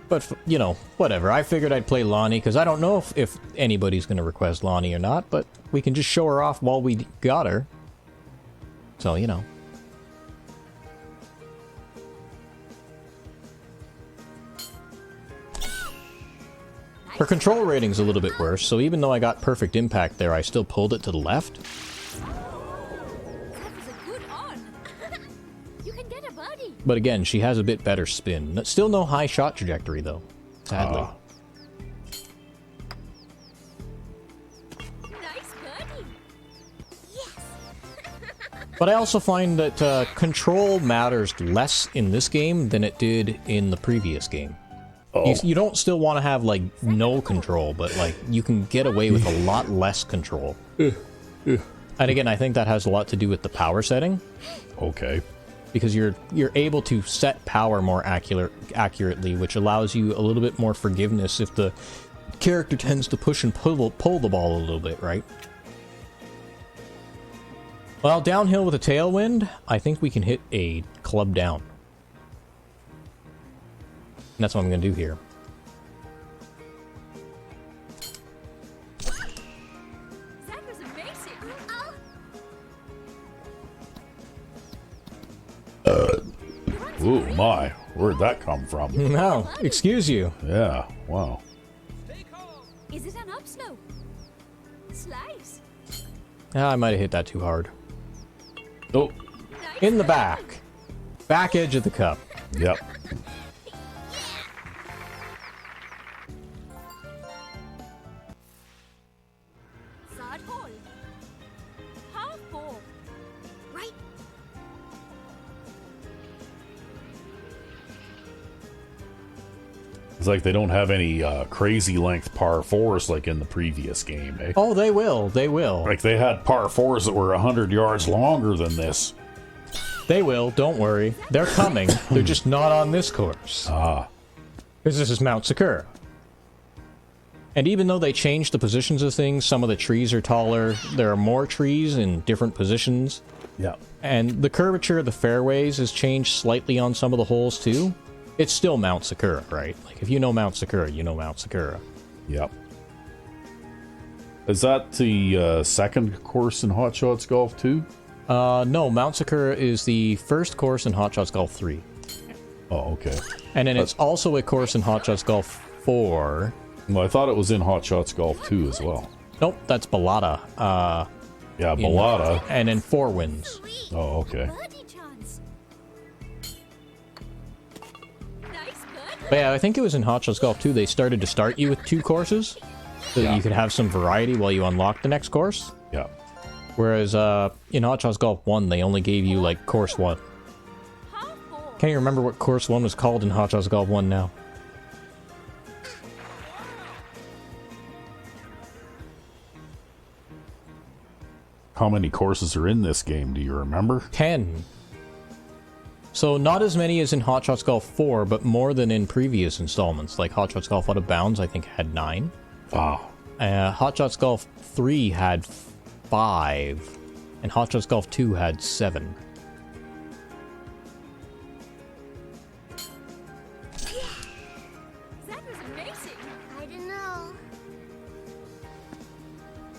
A: But, you know, whatever. I figured I'd play Lonnie, because I don't know if anybody's going to request Lonnie or not, but we can just show her off while we got her. So, you know. Her control rating's a little bit worse, so even though I got perfect impact there, I still pulled it to the left.
C: That was a good on. You can get a birdie.
A: But again, she has a bit better spin. Still no high shot trajectory, though. Sadly.
C: Nice birdie. Yes.
A: But I also find that control matters less in this game than it did in the previous game.
B: Oh.
A: You don't still want to have, like, no control, but, like, you can get away with a lot less control. And again, I think that has a lot to do with the power setting.
B: Okay.
A: because you're able to set power more accurately, which allows you a little bit more forgiveness if the character tends to push and pull the ball a little bit, right? Well, downhill with a tailwind, I think we can hit a club down. And that's what I'm going to do here.
C: That was amazing.
B: Ooh, my. Where'd that come from?
A: No, excuse you.
B: Yeah, wow.
C: Is it an upslope? Slice.
A: I might have hit that too hard.
B: Oh,
A: In the back. Back edge of the cup.
B: yep.
C: Third hole. Half ball. Right.
B: It's like they don't have any crazy length par fours like in the previous game, eh?
A: Oh, they will. They will.
B: Like they had par fours that were 100 yards longer than this.
A: They will. Don't worry. They're coming. They're just not on this course.
B: Ah,
A: Because this is Mount Sakura. And even though they changed the positions of things, some of the trees are taller. There are more trees in different positions.
B: yeah.
A: And the curvature of the fairways has changed slightly on some of the holes too. It's still Mount Sakura, right? Like, if you know Mount Sakura, you know Mount Sakura.
B: Yep. Is that the second course in Hot Shots Golf 2?
A: No, Mount Sakura is the first course in Hot Shots Golf 3.
B: Oh, okay.
A: And then it's also a course in Hot Shots Golf 4.
B: Well, I thought it was in Hot Shots Golf 2 as well.
A: Nope, that's Balata.
B: Yeah, Balata.
A: And then 4 wins.
B: Oh, okay.
C: Birdie chance. Nice bird.
A: But yeah, I think it was in Hot Shots Golf 2 they started to start you with 2 courses. So that
B: Yeah.
A: you could have some variety while you unlock the next course.
B: Yeah.
A: Whereas in Hot Shots Golf 1, they only gave you, like, course 1.
C: Half ball.
A: Can't you remember what course 1 was called in Hot Shots Golf 1 now?
B: How many courses are in this game? Do you remember?
A: 10. So not as many as in Hot Shots Golf 4, but more than in previous installments. Like Hot Shots Golf Out of Bounds, I think, had 9.
B: Wow.
A: Hot Shots Golf 3 had 5. And Hot Shots Golf 2 had 7.
C: That was amazing. I don't know.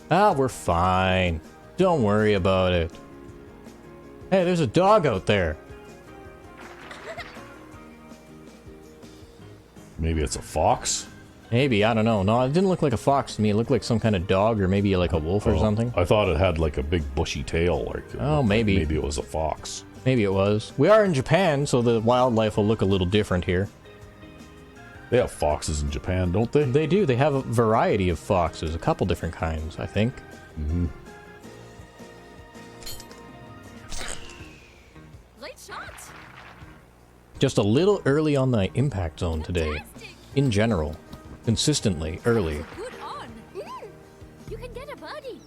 A: Ah, we're fine. Don't worry about it. Hey, there's a dog out there.
B: Maybe it's a fox?
A: Maybe, I don't know. No, it didn't look like a fox to me. It looked like some kind of dog or maybe like a wolf or something.
B: I thought it had like a big bushy tail. Like,
A: Oh, maybe.
B: Maybe it was a fox.
A: Maybe it was. We are in Japan, so the wildlife will look a little different here.
B: They have foxes in Japan, don't they?
A: They do. They have a variety of foxes. A couple different kinds, I think.
C: Great shot.
A: Just a little early on the impact zone today.
C: Fantastic.
A: In general. Consistently early.
C: Good on. You can get a birdie.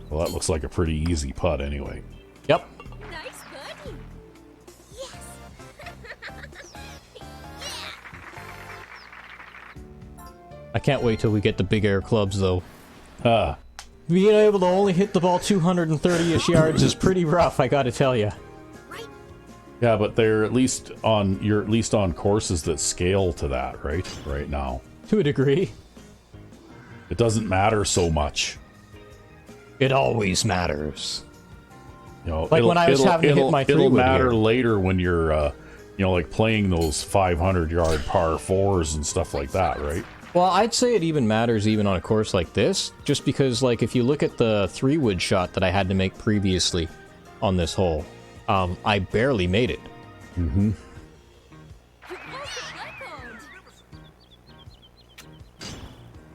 B: Well, that looks like a pretty easy putt anyway.
A: Yep.
C: Nice birdie. Yes.
A: I can't wait till we get the big air clubs, though.
B: Ah,
A: Being able to only hit the ball 230-ish yards is pretty rough, I gotta tell you.
C: Right.
B: yeah, but you're at least on courses that scale to that, right? Right now,
A: To a degree.
B: it doesn't matter so much.
A: It always matters.
B: You know,
A: Like when I was having to hit my
B: it'll
A: three-wood
B: matter
A: here.
B: later when you're, like playing those 500-yard par fours and stuff like that, right?
A: Well, I'd say it even matters even on a course like this, just because, like, if you look at the 3-wood shot that I had to make previously on this hole, I barely made it.
C: You broke the record.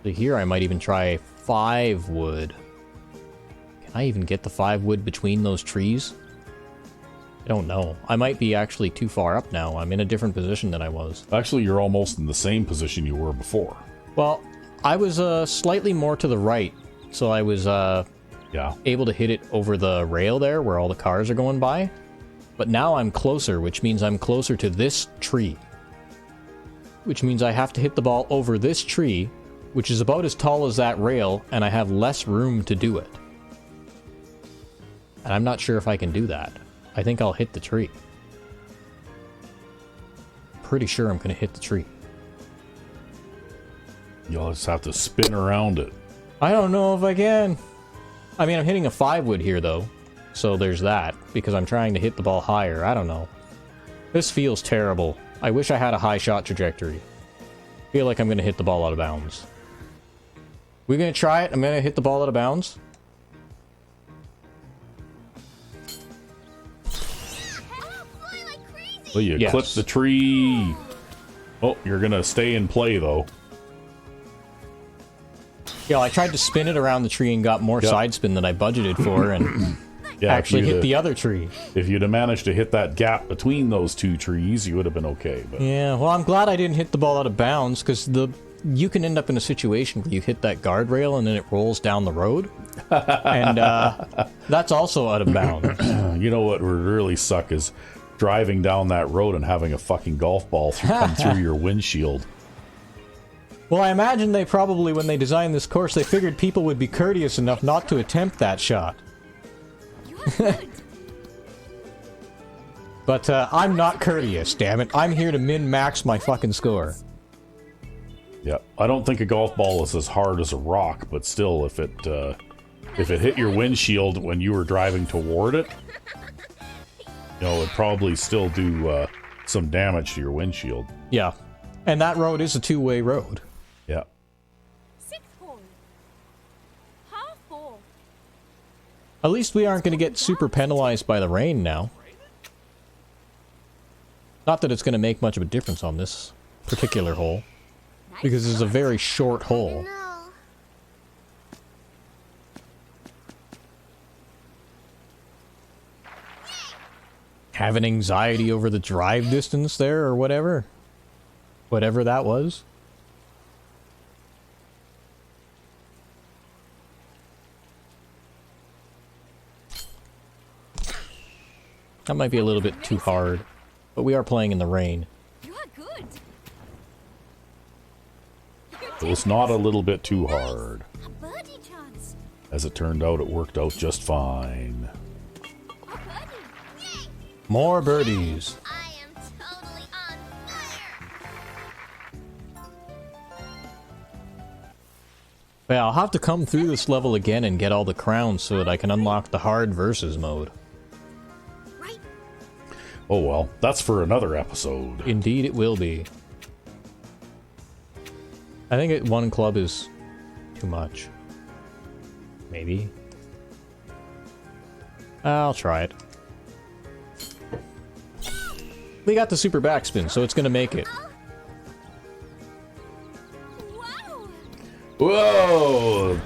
A: So here I might even try 5-wood. Can I even get the 5-wood between those trees? I don't know. I might be actually too far up now. I'm in a different position than I was.
B: Actually, you're almost in the same position you were before.
A: Well, I was slightly more to the right, so I was
B: Yeah.
A: able to hit it over the rail there where all the cars are going by. But now I'm closer, which means I'm closer to this tree. Which means I have to hit the ball over this tree, which is about as tall as that rail, and I have less room to do it. And I'm not sure if I can do that. I think I'll hit the tree. Pretty sure I'm going to hit the tree.
B: You'll just have to spin around it.
A: I don't know if I can. I mean, I'm hitting a 5-wood here, though. So there's that, because I'm trying to hit the ball higher. I don't know. This feels terrible. I wish I had a high shot trajectory. I feel like I'm going to hit the ball out of bounds. We're going to try it. I'm going to hit the ball out of bounds.
B: Well, you
A: Yes.
B: clip the tree. Oh, you're going to stay in play, though.
A: Yeah, I tried to spin it around the tree and got more side spin than I budgeted for, and
B: Yeah,
A: actually
B: if you'd
A: hit
B: have-
A: the other tree.
B: If you'd have managed to hit that gap between those two trees, you would have been okay. But
A: Yeah, well, I'm glad I didn't hit the ball out of bounds, because you can end up in a situation where you hit that guardrail and then it rolls down the road, and that's also out of bounds.
B: you know what would really suck is driving down that road and having a fucking golf ball come through your windshield.
A: Well, I imagine they probably, when they designed this course, they figured people would be courteous enough not to attempt that shot. But I'm not courteous, damn it. I'm here to min-max my fucking score.
B: Yeah, I don't think a golf ball is as hard as a rock, but still, if it hit your windshield when you were driving toward it, you know, it'd probably still do some damage to your windshield.
A: Yeah. And that road is a two-way road.
B: Yeah.
C: Sixth hole. Half hole.
A: At least we aren't going to get super penalized by the rain now. Not that it's going to make much of a difference on this particular hole, because this is a very short hole.
C: No.
A: Having anxiety over the drive distance there, or whatever. Whatever that was. That might be a little bit too hard, but we are playing in the rain.
C: You are good.
B: It was not a little bit too hard.
C: A birdie chance.
B: As it turned out, it worked out just fine.
C: A birdie. Yay.
A: More birdies.
C: I am totally on fire.
A: Well, I'll have to come through this level again and get all the crowns so that I can unlock the hard versus mode.
C: Right.
B: Oh well, that's for another episode.
A: Indeed it will be. I think one club is too much. Maybe. I'll try it. We got the super backspin, so it's gonna make it.
C: Wow.
B: Whoa!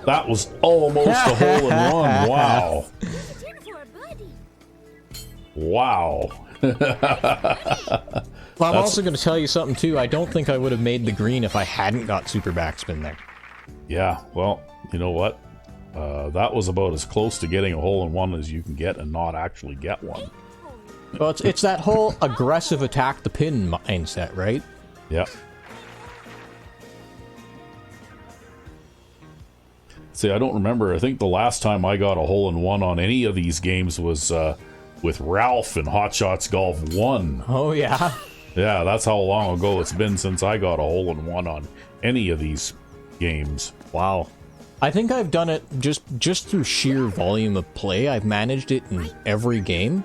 B: That was almost a hole in one. Wow.
C: Turn for a birdie.
B: Wow.
A: Well, I'm also gonna tell you something too. I don't think I would have made the green if I hadn't got super backspin there.
B: Yeah, well, you know what? That was about as close to getting a hole in one as you can get and not actually get one.
A: Well, it's that whole aggressive attack the pin mindset, right?
B: Yeah. See, I don't remember. I think the last time I got a hole in one on any of these games was with Ralph in Hot Shots Golf 1.
A: Oh yeah.
B: Yeah, that's how long ago it's been since I got a hole in one on any of these games.
A: Wow. I think I've done it just through sheer volume of play. I've managed it in every game.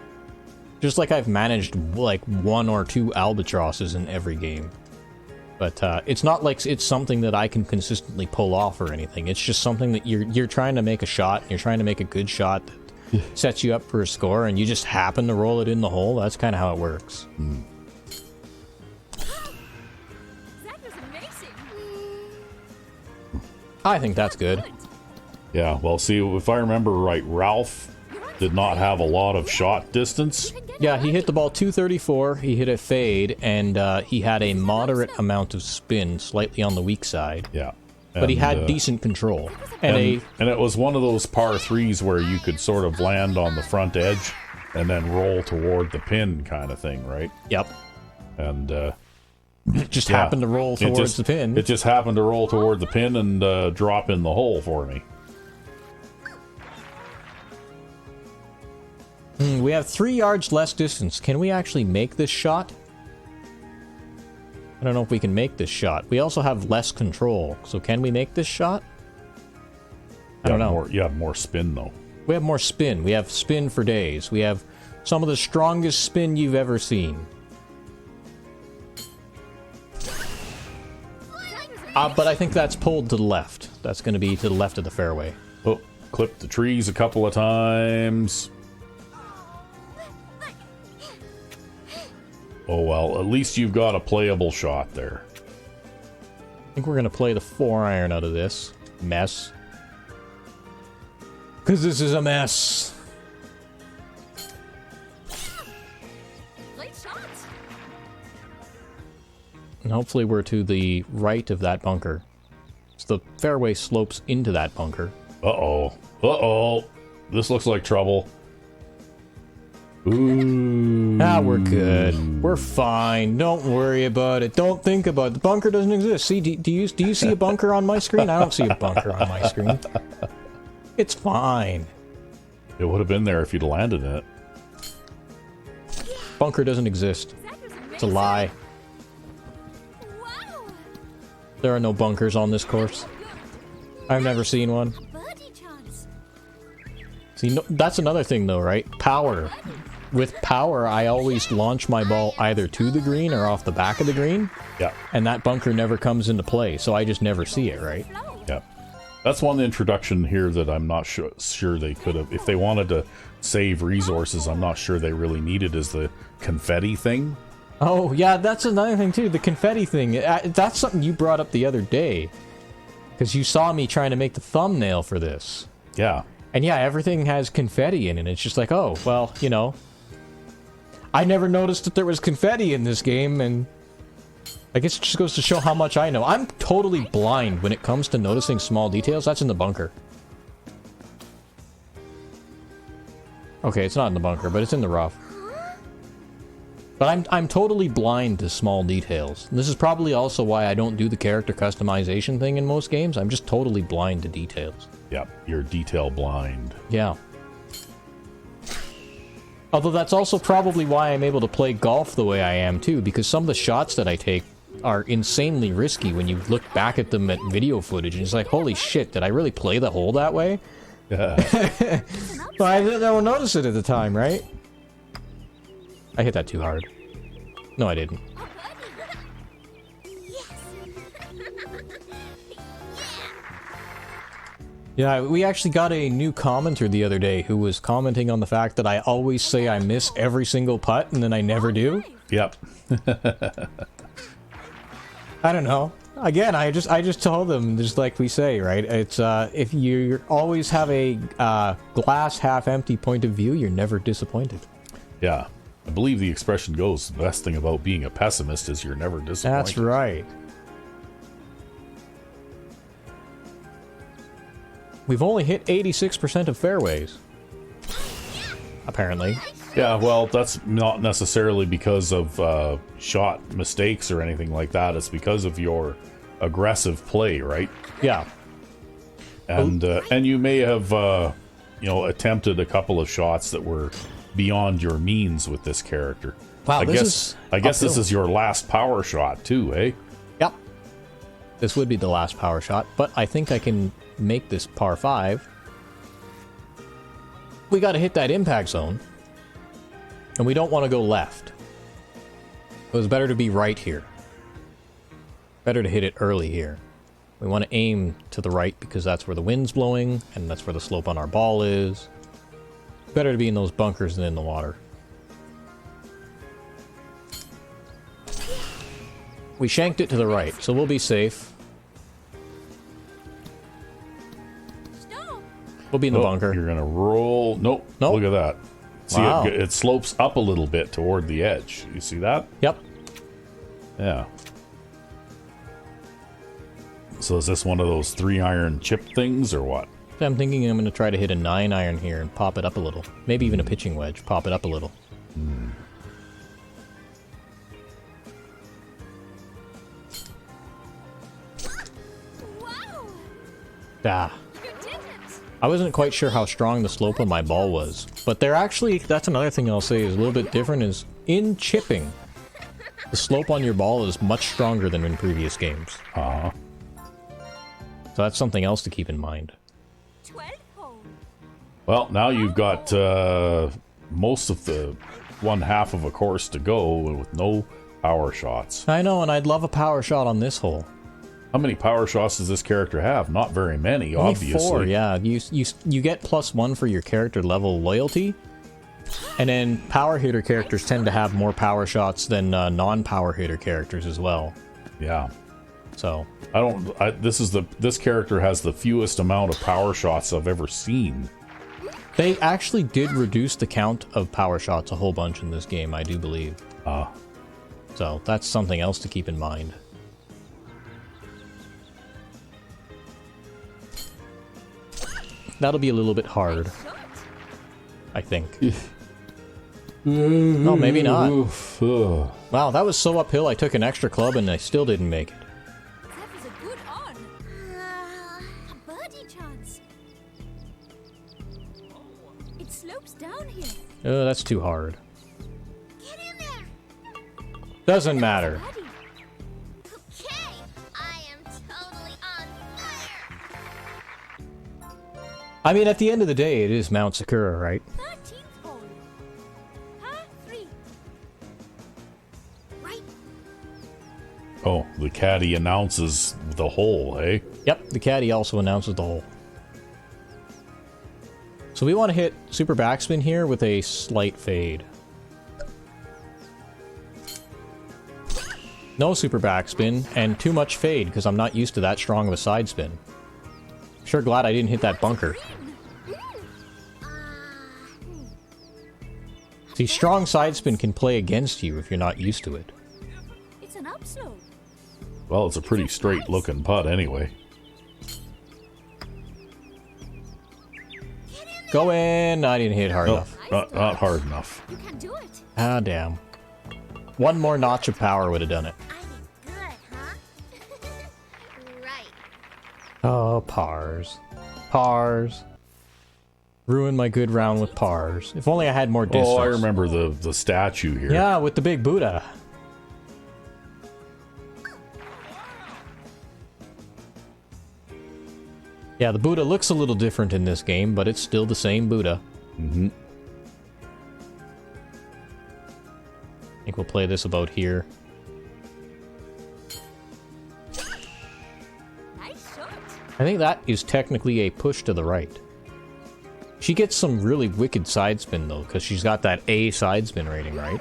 A: Just like I've managed like 1 or 2 albatrosses in every game. But it's not like it's something that I can consistently pull off or anything. It's just something that you're trying to make a shot, and you're trying to make a good shot that sets you up for a score, and you just happen to roll it in the hole. That's kind of how it works.
C: That was amazing.
A: I think that's good.
B: Yeah, well, see, if I remember right, Ralph did not have a lot of shot distance.
A: Yeah, he hit the ball 234, he hit a fade, and he had a moderate amount of spin, slightly on the weak side.
B: Yeah.
A: But he had decent control. And
B: it was one of those par 3s where you could sort of land on the front edge and then roll toward the pin kind of thing, right?
A: Yep.
B: And
A: it just happened to roll towards the pin.
B: It just happened to roll toward the pin and drop in the hole for me.
A: We have 3 yards less distance. Can we actually make this shot? I don't know if we can make this shot. We also have less control. So can we make this shot? I don't know.
B: You have more spin, though.
A: We have more spin. We have spin for days. We have some of the strongest spin you've ever seen. But I think that's pulled to the left. That's going to be to the left of the fairway.
B: Oh, clipped the trees a couple of times. Oh, well, at least you've got a playable shot there.
A: I think we're going to play the 4-iron out of this mess. Because this is a mess.
C: Late shots.
A: And hopefully we're to the right of that bunker. So the fairway slopes into that bunker.
B: Uh-oh. Uh-oh. This looks like trouble. Ooh.
A: We're good. We're fine. Don't worry about it. Don't think about it. The bunker doesn't exist. See, do you see a bunker on my screen? I don't see a bunker on my screen. It's fine.
B: It would have been there if you'd landed in it.
A: Bunker doesn't exist. It's a lie.
C: Wow.
A: There are no bunkers on this course. I've never seen one.
C: Birdie chance.
A: See, no, that's another thing though, right? Power. With power, I always launch my ball either to the green or off the back of the green.
B: Yeah.
A: And that bunker never comes into play, so I just never see it, right?
B: Yeah. That's one introduction here that I'm not sure they could have... If they wanted to save resources, I'm not sure they really needed is the confetti thing.
A: Oh, yeah, that's another thing, too. The confetti thing. That's something you brought up the other day. Because you saw me trying to make the thumbnail for this.
B: Yeah.
A: And yeah, everything has confetti in it. It's just like, oh, well, you know... I never noticed that there was confetti in this game, and... I guess it just goes to show how much I know. I'm totally blind when it comes to noticing small details. That's in the bunker. Okay, it's not in the bunker, but it's in the rough. But I'm totally blind to small details. And this is probably also why I don't do the character customization thing in most games. I'm just totally blind to details.
B: Yep, you're detail blind.
A: Yeah. Although that's also probably why I'm able to play golf the way I am, too, because some of the shots that I take are insanely risky when you look back at them at video footage, and it's like, holy shit, did I really play the hole that way?
B: Yeah.
A: But I didn't notice it at the time, right? I hit that too hard. No, I didn't. Yeah, we actually got a new commenter the other day who was commenting on the fact that I always say I miss every single putt and then I never do.
B: Yep.
A: I don't know. Again, I just told them, just like we say, right? It's if you always have a glass half empty point of view, you're never disappointed.
B: Yeah. I believe the expression goes, the best thing about being a pessimist is you're never disappointed.
A: That's right. We've only hit 86% of fairways. Apparently.
B: Yeah, well, that's not necessarily because of shot mistakes or anything like that. It's because of your aggressive play, right?
A: Yeah.
B: And you may have, attempted a couple of shots that were beyond your means with this character.
A: Wow,
B: I guess this is your last power shot too, eh?
A: Yep. This would be the last power shot, but I think I can make this par 5. We got to hit that impact zone, and we don't want to go left. It was better to be right here. Better to hit it early here. We want to aim to the right because that's where the wind's blowing, and that's where the slope on our ball is. Better to be in those bunkers than in the water. We shanked it to the right, so we'll be safe. We'll be in the bunker.
B: You're gonna roll. Nope. Look at that. See,
A: wow.
B: It slopes up a little bit toward the edge. You see that?
A: Yep.
B: Yeah. So So is this one of those 3-iron chip things or what?
A: I'm thinking I'm going to try to hit a 9-iron here and pop it up a little. Maybe even a pitching wedge. Pop it up a little.
C: Wow!
A: Ah.
C: You did it!
A: I wasn't quite sure how strong the slope of my ball was. But they're actually, that's another thing I'll say is a little bit different is in chipping, the slope on your ball is much stronger than in previous games.
B: Uh-huh.
A: So that's something else to keep in mind.
C: 12 hole.
B: Well, now you've got most of the one half of a course to go with no power shots.
A: I know, and I'd love a power shot on this hole.
B: How many power shots does this character have? Not very many,
A: Only
B: obviously.
A: 4, yeah. You get +1 for your character level loyalty. And then power hitter characters tend to have more power shots than non-power hitter characters as well.
B: Yeah.
A: So
B: this character has the fewest amount of power shots I've ever seen.
A: they actually did reduce the count of power shots a whole bunch in this game, I do believe. So that's something else to keep in mind. That'll be a little bit hard, I think. No, maybe not. Wow, that was so uphill I took an extra club and I still didn't make it.
C: That was a good on. A birdie chance. It slopes down here.
A: Oh, that's too hard.
C: Get in there.
A: Doesn't matter.
C: Birdie. Okay, I am totally on fire.
A: I mean, at the end of the day, it is Mount Sakura, right?
C: 13th hole. Par 3. Right.
B: Oh, the caddy announces the hole, eh?
A: Yep, the caddy also announces the hole. So we want to hit super backspin here with a slight fade. No super backspin, and too much fade, because I'm not used to that strong of a side spin. Sure glad I didn't hit that bunker. See, strong side spin can play against you if you're not used to it.
C: It's an upslope.
B: Well, it's a pretty straight looking putt anyway.
A: Go in! I didn't hit hard
B: No,
A: enough.
B: not hard enough.
C: You can do it.
A: Ah, damn. One more notch of power would have done it.
C: I did good, huh? Right.
A: Oh, pars. Pars. Ruined my good round with pars. If only I had more distance.
B: Oh, I remember the statue here.
A: Yeah, with the big Buddha. Yeah, the Buddha looks a little different in this game, but it's still the same Buddha.
B: Mm-hmm.
A: I think we'll play this about here.
C: Nice shot.
A: I think that is technically a push to the right. She gets some really wicked side spin, though, because she's got that A side spin rating, right?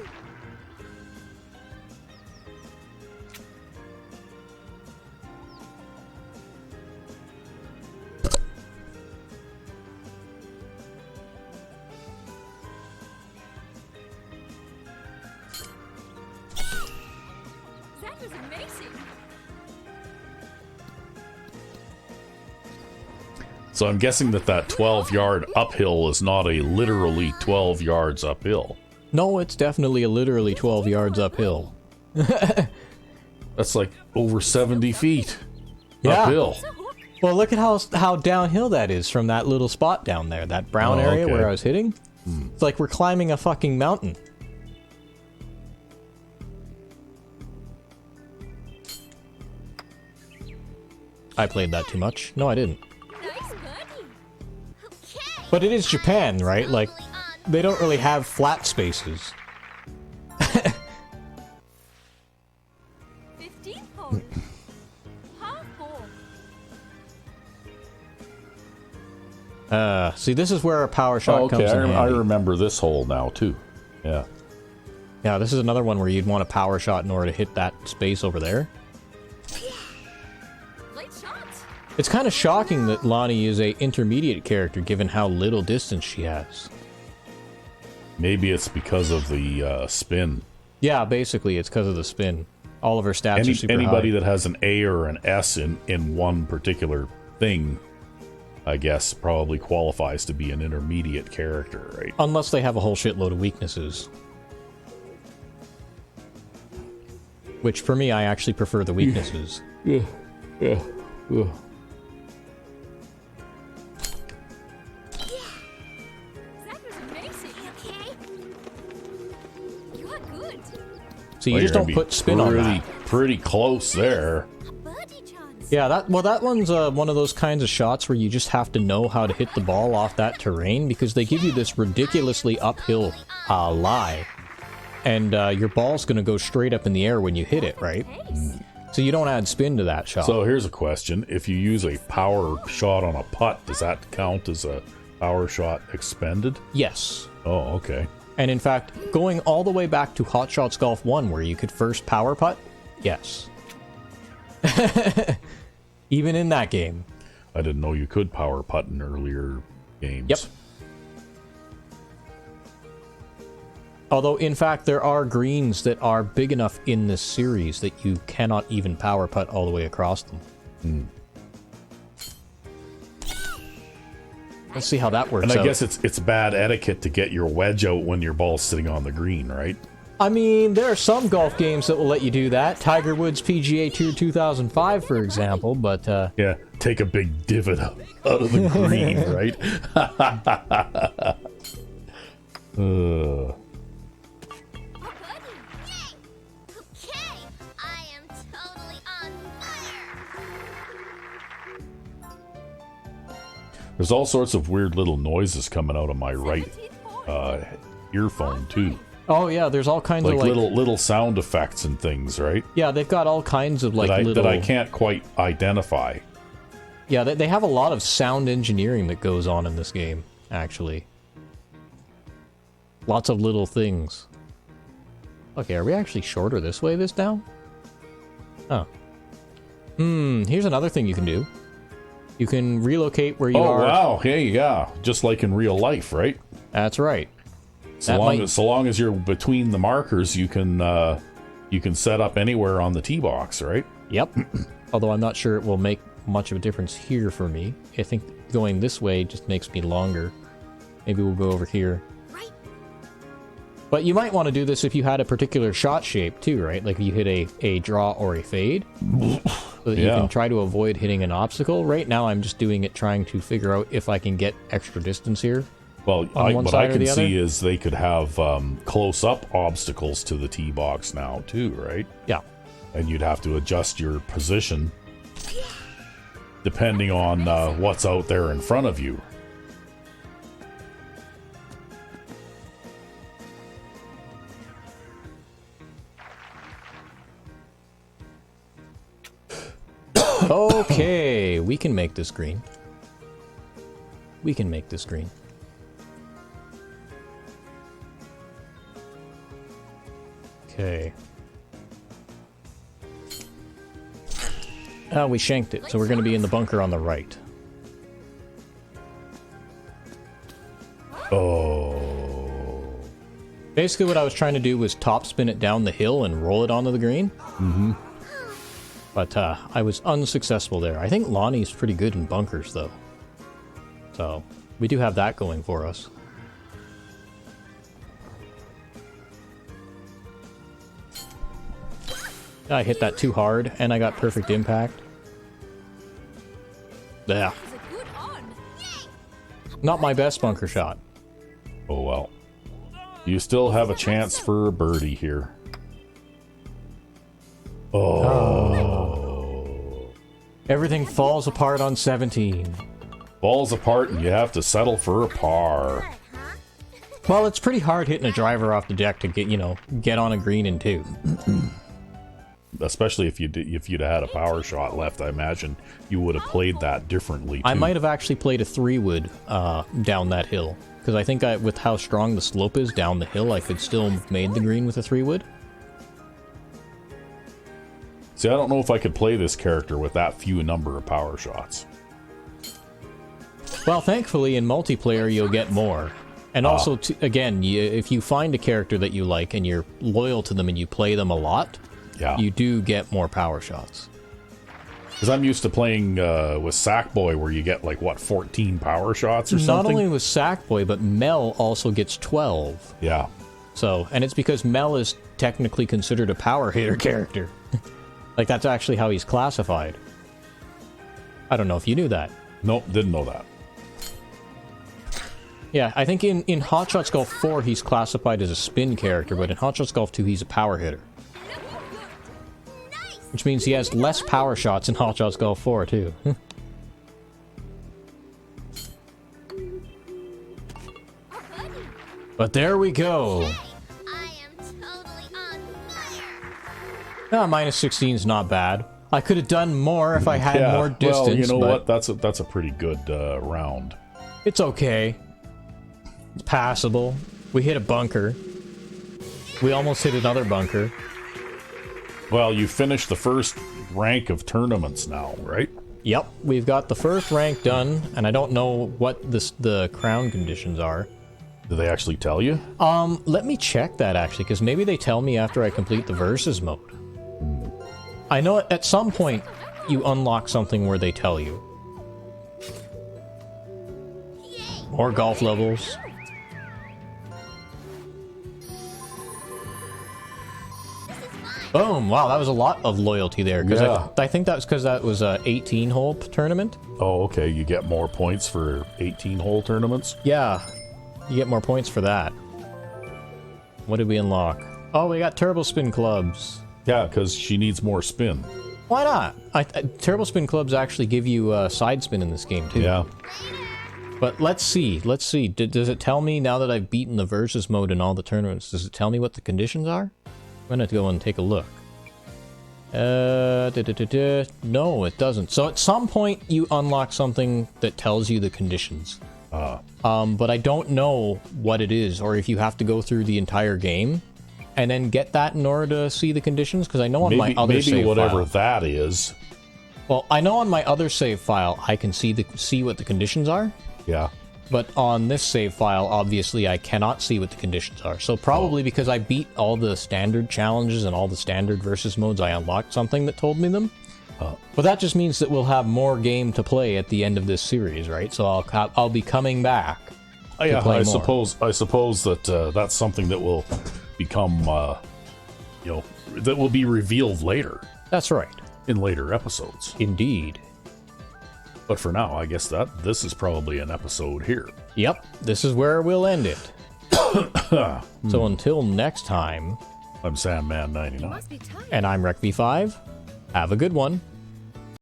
C: That was amazing.
B: So I'm guessing that 12-yard uphill is not a literally 12 yards uphill.
A: No, it's definitely a literally 12 yards uphill.
B: That's like over 70 feet
A: Yeah.
B: uphill.
C: It's a hook.
A: Well, look at how downhill that is from that little spot down there, that brown
B: Oh,
A: area
B: okay.
A: where I was hitting. It's like we're climbing a fucking mountain. I played that too much. No, I didn't.
C: Nice birdie. Okay.
A: But it is Japan, right? Like,
C: Totally on.
A: they don't really have flat spaces.
C: 15th hole. Par 4.
A: See, this is where a power shot
B: Oh, okay,
A: comes in
B: I
A: handy.
B: remember this hole now too. Yeah.
A: Yeah, this is another one where you'd want a power shot in order to hit that space over there.
C: Late shot.
A: It's kind of shocking that Lonnie is a intermediate character given how little distance she has.
B: Maybe it's because of the spin.
A: Yeah, basically it's because of the spin. All of her stats are super
B: anybody
A: high.
B: that has an A or an S in one particular thing, I guess, probably qualifies to be an intermediate character, right?
A: Unless they have a whole shitload of weaknesses. Which, for me, I actually prefer the weaknesses.
B: Yeah.
C: That was amazing. Okay. You are good.
A: So you just don't put spin on that.
B: Pretty close there.
C: A birdie chance.
A: Yeah, that one's one of those kinds of shots where you just have to know how to hit the ball off that terrain, because they give you this ridiculously uphill lie. And your ball's going to go straight up in the air when you hit it, right? So you don't add spin to that shot.
B: So here's a question. If you use a power shot on a putt, does that count as a power shot expended?
A: Yes.
B: Oh, okay.
A: And in fact, going all the way back to Hot Shots Golf 1, where you could first power putt, yes. Even in that game.
B: I didn't know you could power putt in earlier games.
A: Yep. Although, in fact, there are greens that are big enough in this series that you cannot even power putt all the way across them. Let's see how that works out.
B: And I guess it's bad etiquette to get your wedge out when your ball's sitting on the green, right?
A: I mean, there are some golf games that will let you do that. Tiger Woods PGA Tour 2005, for example, but...
B: Yeah, take a big divot out of the green, right?
C: Okay, I am totally on fire.
B: There's all sorts of weird little noises coming out of my right
C: 17
B: earphone, too.
A: Oh, yeah, there's all kinds
B: Like
A: of, like...
B: little sound effects and things, right?
A: Yeah, they've got all kinds of, like,
B: That I can't quite identify.
A: Yeah, they have a lot of sound engineering that goes on in this game, actually. Lots of little things. Okay, are we actually shorter this way this down? Oh. Here's another thing you can do. You can relocate where you are.
B: Oh, wow. Hey, yeah. Just like in real life, right?
A: That's right.
B: So long as you're between the markers, you can set up anywhere on the tee box, right?
A: Yep. Although I'm not sure it will make much of a difference here for me. I think going this way just makes me longer. Maybe we'll go over here.
C: Right.
A: But you might want to do this if you had a particular shot shape too, right? Like if you hit a draw or a fade. So that you can try to avoid hitting an obstacle. Right now I'm just doing it trying to figure out if I can get extra distance here.
B: Well, what I can see is they could have close-up obstacles to the tee box now, too, right?
A: Yeah.
B: And you'd have to adjust your position depending on what's out there in front of you.
A: Okay, we can make this green. We can make this green. Okay. We shanked it, so we're going to be in the bunker on the right.
B: Oh.
A: Basically what I was trying to do was topspin it down the hill and roll it onto the green.
B: Mm-hmm.
A: But I was unsuccessful there. I think Lonnie's pretty good in bunkers, though. So, we do have that going for us. I hit that too hard, and I got perfect impact. Yeah.
C: It's a good on.
A: Not my best bunker shot.
B: Oh, well. You still have a chance for a birdie here. Oh.
A: Everything falls apart on 17.
B: Falls apart and you have to settle for a par.
A: Well, it's pretty hard hitting a driver off the deck to get on a green in two.
B: Especially if you'd had a power shot left, I imagine you would have played that differently, too.
A: I might have actually played a 3-wood down that hill. Because I think with how strong the slope is down the hill, I could still have made the green with a 3-wood.
B: See, I don't know if I could play this character with that few number of power shots.
A: Well, thankfully, in multiplayer, you'll get more. And also, again, if you find a character that you like and you're loyal to them and you play them a lot,
B: Yeah.
A: you do get more power shots.
B: Because I'm used to playing with Sackboy where you get, like, what, 14 power shots or
A: Not
B: something?
A: only with Sackboy, but Mel also gets 12.
B: Yeah.
A: So, and it's because Mel is technically considered a power hitter character. Like, that's actually how he's classified. I don't know if you knew that.
B: Nope, didn't know that.
A: Yeah, I think in Hot Shots Golf 4 he's classified as a spin character, but in Hot Shots Golf 2 he's a power hitter. Which means he has less power shots in Hot Shots Golf 4 too. But there we go.
C: I am totally on fire.
A: Ah, minus 16 is not bad. I could have done more if I had more distance.
B: Well, you know
A: but
B: what? That's a pretty good round.
A: It's okay. It's passable. We hit a bunker. We almost hit another bunker.
B: Well, you finished the first rank of tournaments now, right?
A: Yep, we've got the first rank done, and I don't know what the crown conditions are.
B: Do they actually tell you?
A: Let me check that actually, because maybe they tell me after I complete the versus mode. I know at some point you unlock something where they tell you. More golf levels. Boom! Wow, that was a lot of loyalty there. Because
B: Yeah.
A: I think that's because that was a 18-hole tournament.
B: Oh, okay. You get more points for 18-hole tournaments?
A: Yeah, you get more points for that. What did we unlock? Oh, we got turbo spin clubs.
B: Yeah, because she needs more spin.
A: Why not? Turbo spin clubs actually give you side spin in this game too.
B: Yeah.
A: But let's see. Does it tell me now that I've beaten the versus mode in all the tournaments? Does it tell me what the conditions are? I'm gonna go and take a look. No, it doesn't. So at some point you unlock something that tells you the conditions. But I don't know what it is, or if you have to go through the entire game and then get that in order to see the conditions. Because I know on my other save
B: whatever
A: file,
B: that is.
A: well, I know on my other save file I can see what the conditions are.
B: Yeah.
A: But on this save file, obviously, I cannot see what the conditions are. So probably because I beat all the standard challenges and all the standard versus modes, I unlocked something that told me them. But that just means that we'll have more game to play at the end of this series, right? So I'll be coming back.
B: Yeah,
A: play
B: I
A: more.
B: suppose that that's something that will become, that will be revealed later
A: That's right.
B: in later episodes.
A: Indeed.
B: But for now, I guess this is probably an episode here.
A: Yep, this is where we'll end it. So until next time,
B: I'm Sandman99.
C: Must be tired.
A: and I'm RecV5, have a good one.